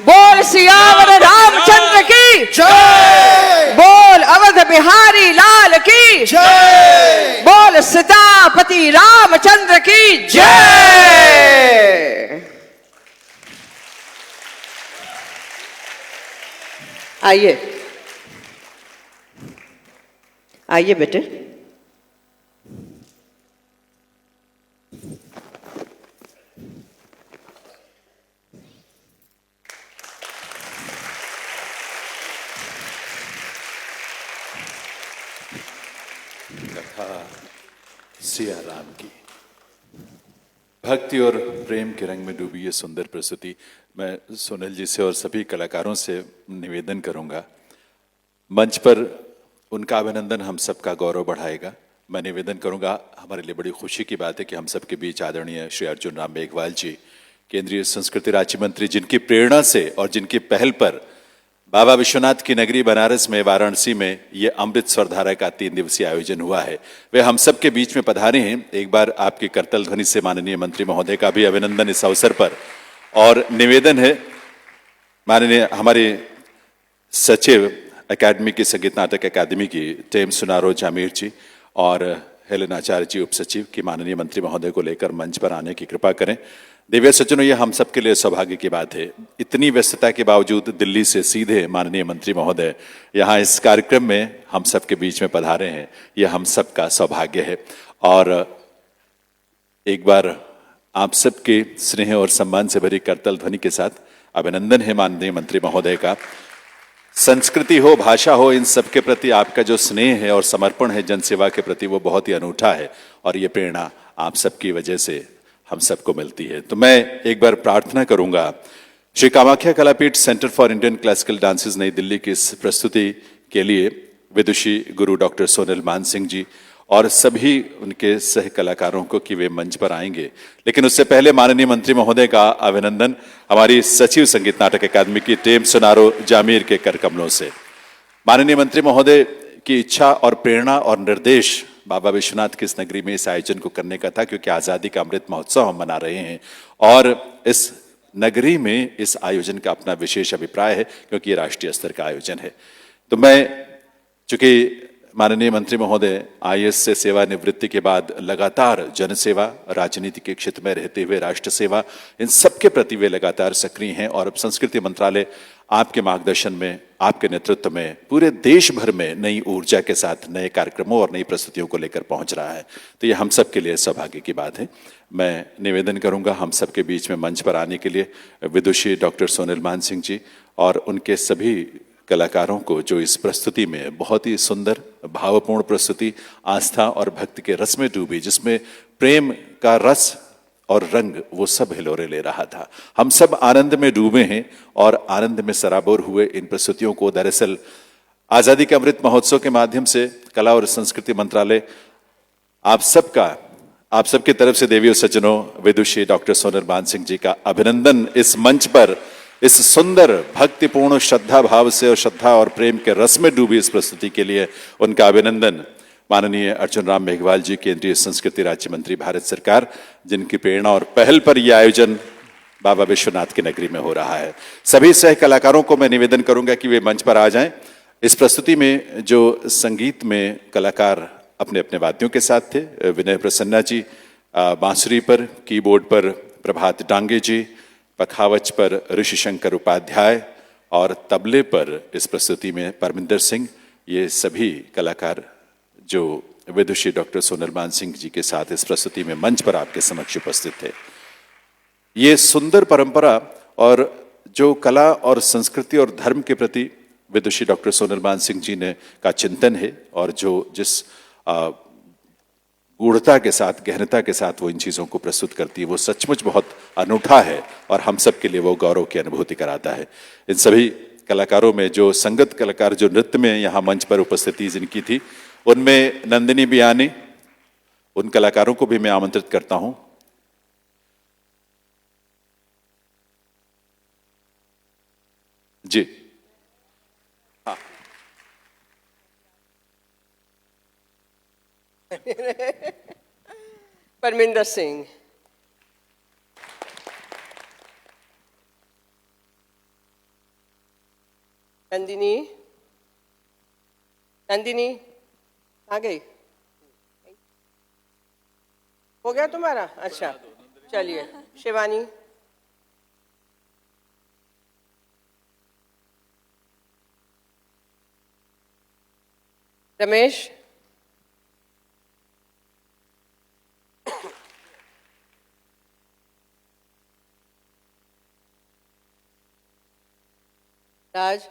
बोल सियावर रामचंद्र की जय, बोल अवध बिहारी लाल की जय, बोल सीतापति रामचंद्र की जय। आइए आइए बेटे। सिया राम की भक्ति और प्रेम के रंग में डूबी ये सुंदर प्रस्तुति। मैं सोनल जी से और सभी कलाकारों से निवेदन करूंगा, मंच पर उनका अभिनंदन हम सबका गौरव बढ़ाएगा। मैं निवेदन करूंगा, हमारे लिए बड़ी खुशी की बात है कि हम सबके बीच आदरणीय श्री अर्जुन राम मेघवाल जी, केंद्रीय संस्कृति राज्य मंत्री, जिनकी प्रेरणा से और जिनकी पहल पर बाबा विश्वनाथ की नगरी बनारस में, वाराणसी में ये अमृत स्वरधारा का 3 दिवसीय आयोजन हुआ है, वे हम सबके बीच में पधारे हैं। एक बार आपकी करतल ध्वनि से माननीय मंत्री महोदय का भी अभिनंदन इस अवसर पर। और निवेदन है माननीय हमारे सचिव अकादमी की, संगीत नाटक अकादमी की टेम सुनारो जामीर जी और हेलेन आचार्य जी उप सचिव की माननीय मंत्री महोदय को लेकर मंच पर आने की कृपा करें। दिव्य सज्जनों, यह हम सबके लिए सौभाग्य की बात है, इतनी व्यस्तता के बावजूद दिल्ली से सीधे माननीय मंत्री महोदय यहाँ इस कार्यक्रम में हम सबके बीच में पधारे हैं, यह हम सबका सौभाग्य है। और एक बार आप सबके स्नेह और सम्मान से भरी करतल ध्वनि के साथ अभिनंदन है माननीय मंत्री महोदय का। संस्कृति हो, भाषा हो, इन सबके प्रति आपका जो स्नेह है और समर्पण है जनसेवा के प्रति, वो बहुत ही अनूठा है और ये प्रेरणा आप सबकी वजह से हम सबको मिलती है। तो मैं एक बार प्रार्थना करूंगा, Shri Kamakhya Kalapeeth centre for Indian classical dances Nai Delhi की इस प्रस्तुति के लिए विदुषी गुरु डॉक्टर सोनल मानसिंह जी और सभी उनके सह कलाकारों को कि वे मंच पर आएंगे। लेकिन उससे पहले माननीय मंत्री महोदय का अभिनंदन हमारी सचिव संगीत नाटक अकादमी की टेम सुनारो जामीर के कर कमलों से। माननीय मंत्री महोदय की इच्छा और प्रेरणा और निर्देश बाबा विश्वनाथ की इस नगरी में इस आयोजन को करने का था, क्योंकि आज़ादी का अमृत महोत्सव हम मना रहे हैं और इस नगरी में इस आयोजन का अपना विशेष अभिप्राय है, क्योंकि ये राष्ट्रीय स्तर का आयोजन है। तो मैं, चूंकि माननीय मंत्री महोदय आईएएस से सेवानिवृत्ति के बाद लगातार जनसेवा, राजनीति के क्षेत्र में रहते हुए राष्ट्र सेवा, इन सबके प्रति वे लगातार सक्रिय हैं और अब संस्कृति मंत्रालय आपके मार्गदर्शन में, आपके नेतृत्व में पूरे देश भर में नई ऊर्जा के साथ नए कार्यक्रमों और नई प्रस्तुतियों को लेकर पहुंच रहा है। तो ये हम सबके लिए सौभाग्य की बात है। मैं निवेदन करूंगा हम सबके बीच में मंच पर आने के लिए विदुषी डॉक्टर सोनल मानसिंह जी और उनके सभी कलाकारों को, जो इस प्रस्तुति में बहुत ही सुंदर भावपूर्ण प्रस्तुति, आस्था और भक्ति के रस में डूबी, जिसमें प्रेम का रस और रंग वो सब हिलोरे ले रहा था। हम सब आनंद में डूबे हैं और आनंद में सराबोर हुए इन प्रस्तुतियों को। दरअसल आज़ादी के अमृत महोत्सव के माध्यम से कला और संस्कृति मंत्रालय आप सबकी तरफ से देवियों सज्जनों विदुषी डॉक्टर सोनल मानसिंह जी का अभिनंदन इस मंच पर इस सुंदर भक्तिपूर्ण श्रद्धा भाव से और श्रद्धा और प्रेम के रस में डूबी इस प्रस्तुति के लिए उनका अभिनंदन माननीय अर्जुन राम मेघवाल जी, केंद्रीय संस्कृति राज्य मंत्री, भारत सरकार, जिनकी प्रेरणा और पहल पर यह आयोजन बाबा विश्वनाथ की नगरी में हो रहा है। सभी सह कलाकारों को मैं निवेदन करूंगा कि वे मंच पर आ जाएं। इस प्रस्तुति में जो संगीत में कलाकार अपने अपने वाद्यों के साथ थे, विनय प्रसन्ना जी बांसुरी पर, कीबोर्ड पर प्रभात डांगे जी, पखावच पर ऋषि शंकर उपाध्याय और तबले पर इस प्रस्तुति में परमिंदर सिंह, ये सभी कलाकार जो विदुषी डॉक्टर सोनल मानसिंह जी के साथ इस प्रस्तुति में मंच पर आपके समक्ष उपस्थित थे। ये सुंदर परंपरा और जो कला और संस्कृति और धर्म के प्रति विदुषी डॉक्टर सोनल मानसिंह जी ने का चिंतन है और जो जिस गूढ़ता के साथ, गहनता के साथ वो इन चीज़ों को प्रस्तुत करती है, वो सचमुच बहुत अनूठा है और हम सब के लिए वो गौरव की अनुभूति कराता है। इन सभी कलाकारों में जो संगत कलाकार जो नृत्य में यहाँ मंच पर उपस्थिति जिनकी थी, उनमें नंदिनी बियानी, उन कलाकारों को भी मैं आमंत्रित करता हूं। जी हाँ। परमिंदर सिंह, नंदिनी, नंदिनी आ गई? हो गया तुम्हारा? अच्छा, चलिए। शिवानी, रमेश, राज,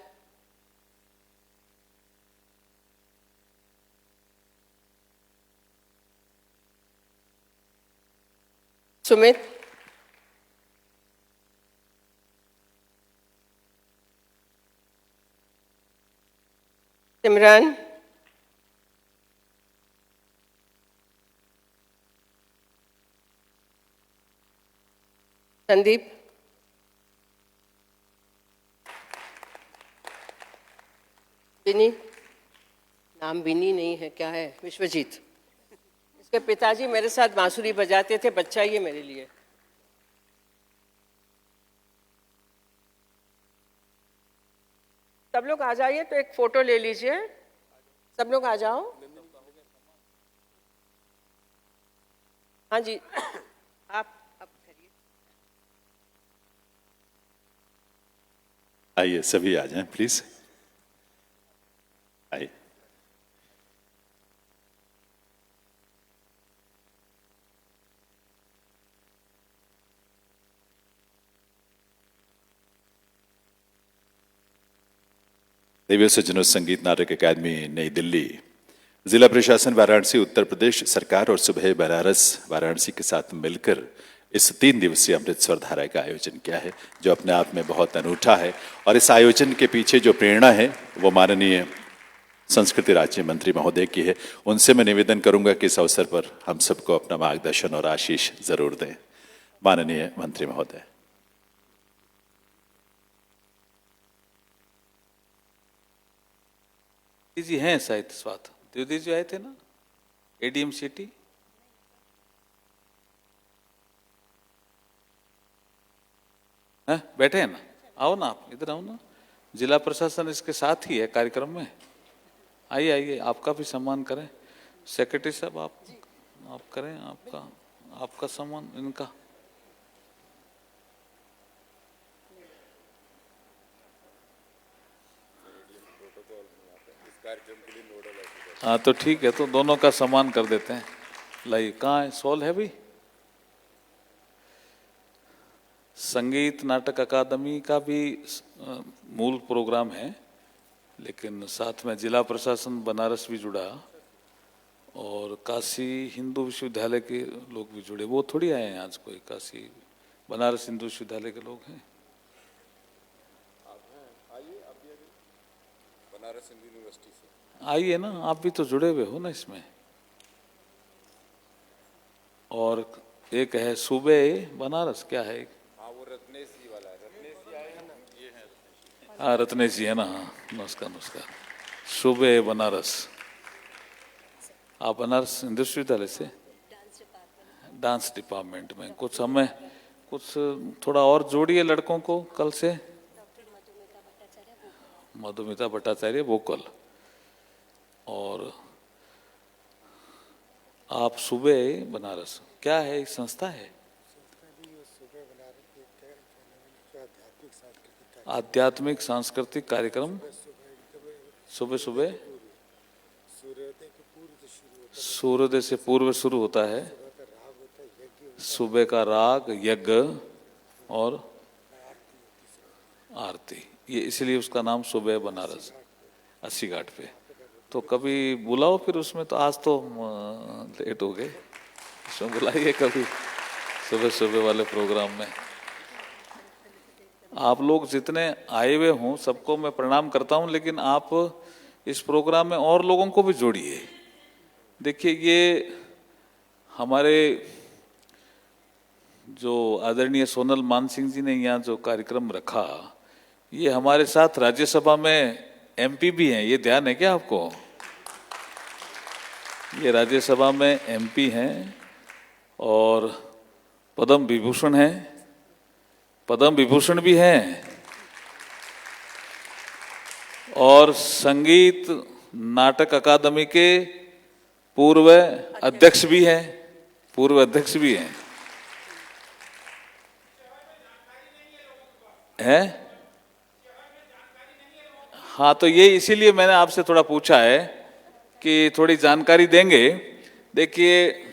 सुमित, सिमरन, संदीप, विनी, नाम विनी नहीं है, क्या है? विश्वजीत। इसके पिताजी मेरे साथ बांसुरी बजाते थे, बच्चा ये मेरे लिए। सब लोग आ जाइए तो एक फोटो ले लीजिए। सब लोग आ जाओ। हाँ जी, आप करिए। आइए, सभी आ जाएं प्लीज। आइए। दिव्य सज्जनों, संगीत नाटक अकादमी नई दिल्ली, जिला प्रशासन वाराणसी, उत्तर प्रदेश सरकार और सुबह बनारस वाराणसी के साथ मिलकर इस 3 दिवसीय अमृत स्वर धारा का आयोजन किया है, जो अपने आप में बहुत अनूठा है। और इस आयोजन के पीछे जो प्रेरणा है वो माननीय संस्कृति राज्य मंत्री महोदय की है। उनसे मैं निवेदन करूंगा कि इस अवसर पर हम सबको अपना मार्गदर्शन और आशीष जरूर दें। माननीय मंत्री महोदय। जी हैं साहित्य स्वाद द्विवेदी जी आए थे ना, एडीएम सिटी। बैठे हैं ना, आओ ना, आप इधर आओ ना। जिला प्रशासन इसके साथ ही है कार्यक्रम में। आइए आइए, आपका भी सम्मान करें। सेक्रेटरी साहब आप करें, आपका सम्मान इनका। हाँ तो ठीक है, तो दोनों का सम्मान कर देते हैं। लाइए, कहाँ है सॉल है भाई? संगीत नाटक अकादमी का भी मूल प्रोग्राम है, लेकिन साथ में जिला प्रशासन बनारस भी जुड़ा और काशी हिंदू विश्वविद्यालय के लोग भी जुड़े। वो थोड़ी आए हैं आज, कोई काशी बनारस हिंदू विश्वविद्यालय के लोग हैं। बनारस हिंदू यूनिवर्सिटी से आइए ना, आप भी तो जुड़े हुए हो ना इसमें। और एक है सूबे बनारस, क्या है? हाँ, वो रत्नेश जी वाला है। रत्नेश जी आए हैं ना, ये है। हाँ रत्नेश जी है ना। हाँ नमस्कार नमस्कार। सूबे बनारस, आप बनारस हिंदू विश्वविद्यालय से डांस डिपार्टमेंट में। कुछ हमें कुछ थोड़ा और जोड़िए लड़कों को कल से। मधुमिता भट्टाचार्य वोकल। और आप सुबह बनारस, क्या है, एक संस्था है आध्यात्मिक सांस्कृतिक कार्यक्रम। सुबह सुबह सूर्योदय से पूर्व शुरू होता है। सुबह का राग, यज्ञ और आरती, ये इसलिए उसका नाम सुबह बनारस 80 घाट पे। तो कभी बुलाओ फिर उसमें। तो आज तो लेट हो गए, इसमें बुलाइए कभी सुबह सुबह वाले प्रोग्राम में। आप लोग जितने आए हुए हों सबको मैं प्रणाम करता हूं, लेकिन आप इस प्रोग्राम में और लोगों को भी जोड़िए। देखिए, ये हमारे जो आदरणीय सोनल मानसिंह जी ने यहाँ जो कार्यक्रम रखा, ये हमारे साथ राज्यसभा में एमपी भी हैं। ये ध्यान है क्या आपको? ये राज्यसभा में एमपी हैं और पद्म विभूषण हैं, पद्म विभूषण भी हैं। और संगीत नाटक अकादमी के पूर्व अध्यक्ष भी हैं, हैं? हाँ, तो ये इसीलिए मैंने आपसे थोड़ा पूछा है कि थोड़ी जानकारी देंगे। देखिए,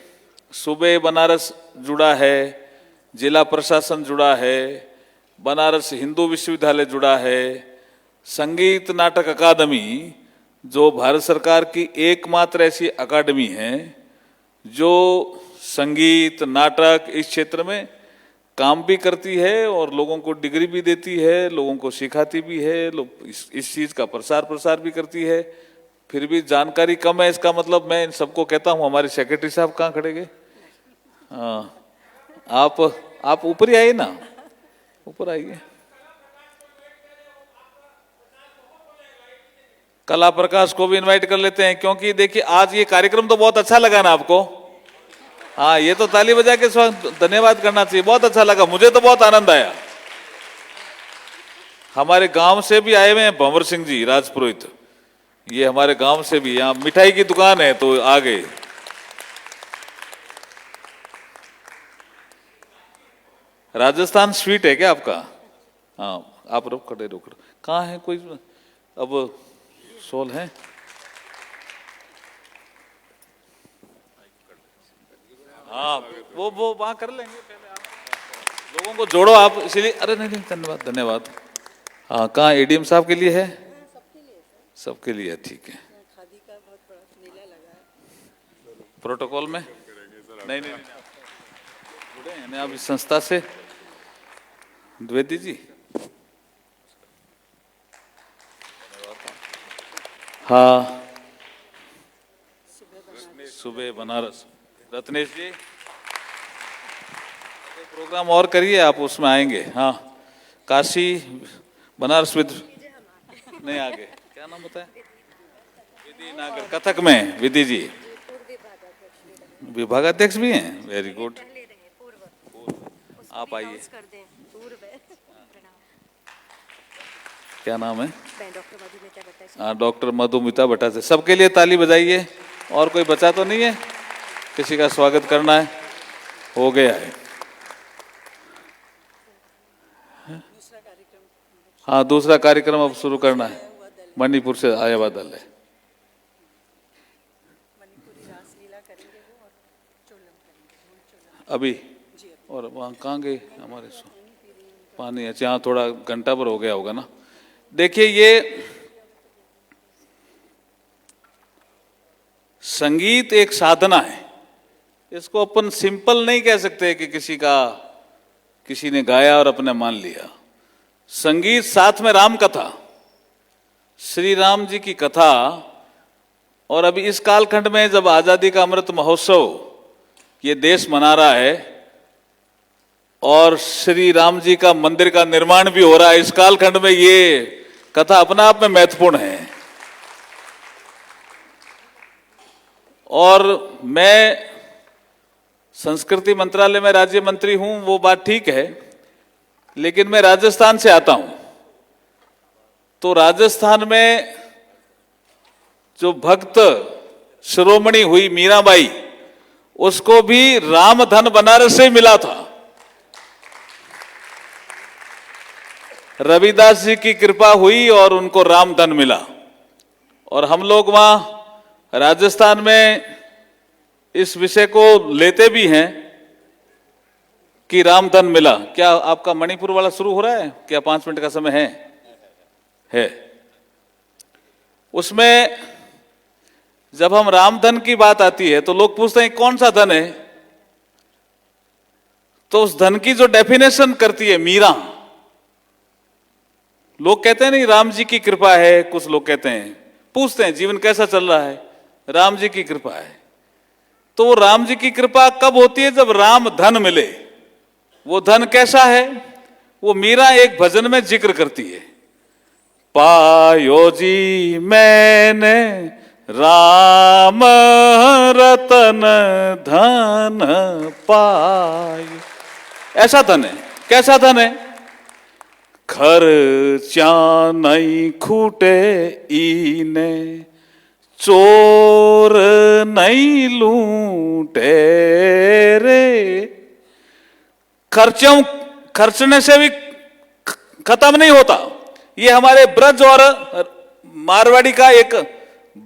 सूबे बनारस जुड़ा है, जिला प्रशासन जुड़ा है, बनारस हिंदू विश्वविद्यालय जुड़ा है, संगीत नाटक अकादमी जो भारत सरकार की एकमात्र ऐसी अकादमी है जो संगीत नाटक इस क्षेत्र में काम भी करती है और लोगों को डिग्री भी देती है, लोगों को सिखाती भी है, लोग इस चीज का प्रसार भी करती है। फिर भी जानकारी कम है, इसका मतलब मैं इन सबको कहता हूँ। हमारे सेक्रेटरी साहब कहाँ खड़े गए? हाँ, आप ऊपर ही आइए ना, ऊपर आइए। कला प्रकाश को भी इनवाइट कर लेते हैं, क्योंकि देखिए आज ये कार्यक्रम तो बहुत अच्छा लगा ना आपको? हाँ, ये तो ताली बजा के धन्यवाद करना चाहिए, बहुत अच्छा लगा, मुझे तो बहुत आनंद आया। हमारे गांव से भी आए हुए हैं भंवर सिंह जी राजपुरोहित, ये हमारे गांव से भी, यहाँ मिठाई की दुकान है तो आ गए। राजस्थान स्वीट है क्या आपका? हाँ, आप रुक खड़े, कहाँ है कोई? अब सोल है? हाँ, वो वहां कर लेंगे, पहले आप लोगों को जोड़ो आप, इसीलिए। अरे नहीं, धन्यवाद। हाँ, कहाँ एडीएम साहब के लिए है? सबके लिए है, ठीक है। प्रोटोकॉल में नहीं जुड़े हैं आप इस संस्था से? द्विवेदी जी, हाँ, सुबह बनारस। रत्नेश जी, प्रोग्राम और करिए आप, उसमें आएंगे। हाँ, काशी बनारस विद नहीं आगे, क्या नाम बताया? विधि नागर, कथक में विधि जी विभागाध्यक्ष भी हैं, वेरी गुड। आप आइए। क्या नाम है? हाँ, डॉक्टर मधुमिता भट्टा से। सबके लिए ताली बजाइए। और कोई बचा तो नहीं है? किसी का स्वागत करना है? हो गया है। हाँ, दूसरा कार्यक्रम अब शुरू करना है। मणिपुर से आया हुआ दल है। अभी और वहाँ कहाँ गए हमारे? पानी अच्छा, यहाँ थोड़ा घंटा भर हो गया होगा ना। देखिए, ये संगीत एक साधना है, इसको अपन सिंपल नहीं कह सकते कि किसी ने गाया और अपने मान लिया। संगीत साथ में राम कथा, श्री राम जी की कथा। और अभी इस कालखंड में जब आजादी का अमृत महोत्सव ये देश मना रहा है और श्री राम जी का मंदिर का निर्माण भी हो रहा है, इस कालखंड में ये कथा अपने आप में महत्वपूर्ण है। और मैं संस्कृति मंत्रालय में राज्य मंत्री हूं, वो बात ठीक है, लेकिन मैं राजस्थान से आता हूं। तो राजस्थान में जो भक्त शिरोमणि हुई मीराबाई, उसको भी राम धन बनारस से मिला था। रविदास जी की कृपा हुई और उनको राम धन मिला। और हम लोग वहां राजस्थान में इस विषय को लेते भी हैं कि राम धन मिला। क्या आपका मणिपुर वाला शुरू हो रहा है? क्या 5 मिनट का समय है? उसमें जब हम राम धन की बात आती है तो लोग पूछते हैं कौन सा धन है? तो उस धन की जो डेफिनेशन करती है मीरा, लोग कहते हैं नहीं राम जी की कृपा है, कुछ लोग कहते हैं, पूछते हैं जीवन कैसा चल रहा है, राम जी की कृपा है। तो वो राम जी की कृपा कब होती है? जब राम धन मिले। वो धन कैसा है? वो मीरा एक भजन में जिक्र करती है, पायो जी मैंने राम रतन धन पायो। ऐसा धन है। कैसा धन है? खर्चा नहीं खूटे ईने चोर नहीं लूटे रे। खर्चने से भी खत्म नहीं होता। ये हमारे ब्रज और मारवाड़ी का एक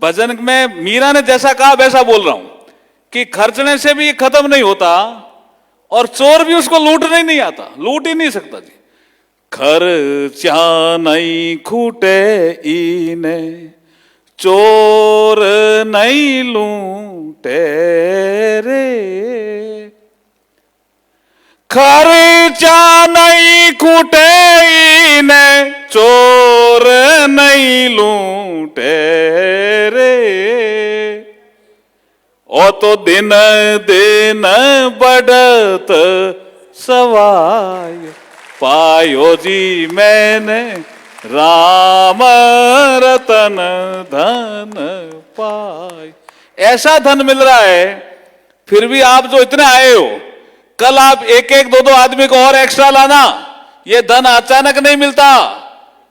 भजन में मीरा ने जैसा कहा वैसा बोल रहा हूं कि खर्चने से भी खत्म नहीं होता और चोर भी उसको लूटने नहीं आता, लूट ही नहीं सकता जी। खर्चा नहीं खूटे इने, चोर नहीं लूटे रे। खर्चा नहीं खूटे इने, चोर नहीं लूटे रे। ओ तो दिन दिन बढ़त सवाय, पायो जी मैंने राम रतन धन पाय। ऐसा धन मिल रहा है, फिर भी आप जो इतने आए हो, कल आप एक एक दो दो आदमी को और एक्स्ट्रा लाना। ये धन अचानक नहीं मिलता,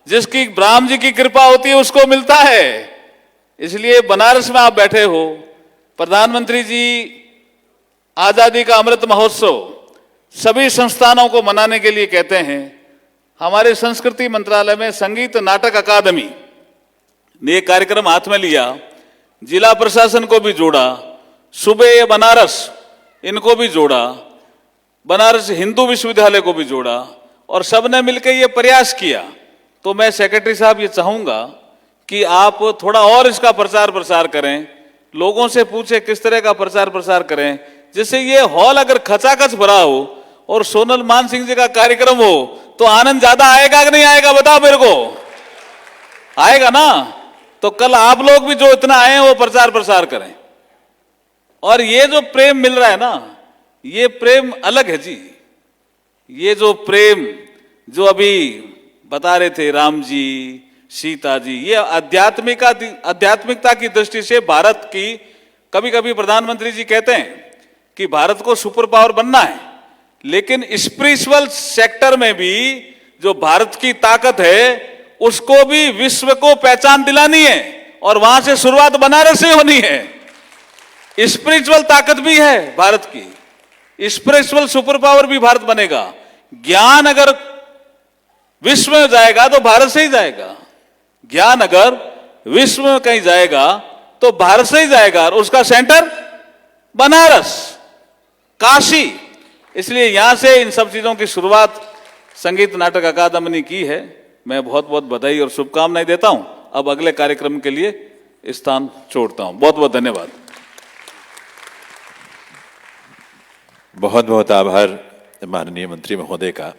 जिसकी राम जी की कृपा होती है उसको मिलता है। इसलिए बनारस में आप बैठे हो, प्रधानमंत्री जी आजादी का अमृत महोत्सव सभी संस्थानों को मनाने के लिए कहते हैं। हमारे संस्कृति मंत्रालय में संगीत नाटक अकादमी ने एक कार्यक्रम हाथ में लिया, जिला प्रशासन को भी जोड़ा, सूबे बनारस इनको भी जोड़ा, बनारस हिंदू विश्वविद्यालय को भी जोड़ा और सबने मिलकर ये प्रयास किया। तो मैं सेक्रेटरी साहब ये चाहूंगा कि आप थोड़ा और इसका प्रचार प्रसार करें, लोगों से पूछे किस तरह का प्रचार प्रसार करें, जिससे ये हॉल अगर खचाखच भरा हो और सोनल मान सिंह जी का कार्यक्रम हो तो आनंद ज्यादा आएगा कि नहीं आएगा, बताओ मेरे को। आएगा ना? तो कल आप लोग भी जो इतना आए हैं वो प्रचार प्रसार करें। और ये जो प्रेम मिल रहा है ना, ये प्रेम अलग है जी। ये जो प्रेम जो अभी बता रहे थे राम जी, सीता जी, ये आध्यात्मिकता की दृष्टि से भारत की, कभी कभी प्रधानमंत्री जी कहते हैं कि भारत को सुपर पावर बनना है, लेकिन स्पिरिचुअल सेक्टर में भी जो भारत की ताकत है उसको भी विश्व को पहचान दिलानी है और वहां से शुरुआत बनारस से होनी है। स्पिरिचुअल ताकत भी है भारत की, स्पिरिचुअल सुपर पावर भी भारत बनेगा। ज्ञान अगर विश्व में जाएगा तो भारत से ही जाएगा, ज्ञान अगर विश्व में कहीं जाएगा तो भारत से ही जाएगा और उसका सेंटर बनारस, काशी। इसलिए यहां से इन सब चीजों की शुरुआत संगीत नाटक अकादमी ने की है। मैं बहुत बहुत बधाई और शुभकामनाएं देता हूं। अब अगले कार्यक्रम के लिए स्थान छोड़ता हूं। बहुत बहुत धन्यवाद। बहुत बहुत आभार माननीय मंत्री महोदय का,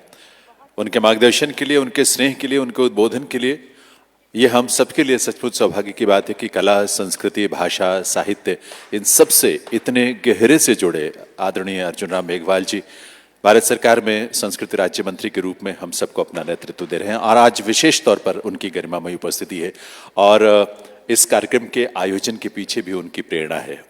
उनके मार्गदर्शन के लिए, उनके स्नेह के लिए, उनके उद्बोधन के लिए। ये हम सबके लिए सचमुच सौभाग्य की बात है कि कला, संस्कृति, भाषा, साहित्य, इन सब से इतने गहरे से जुड़े आदरणीय अर्जुन राम मेघवाल जी भारत सरकार में संस्कृति राज्य मंत्री के रूप में हम सबको अपना नेतृत्व दे रहे हैं। और आज विशेष तौर पर उनकी गरिमामयी उपस्थिति है और इस कार्यक्रम के आयोजन के पीछे भी उनकी प्रेरणा है।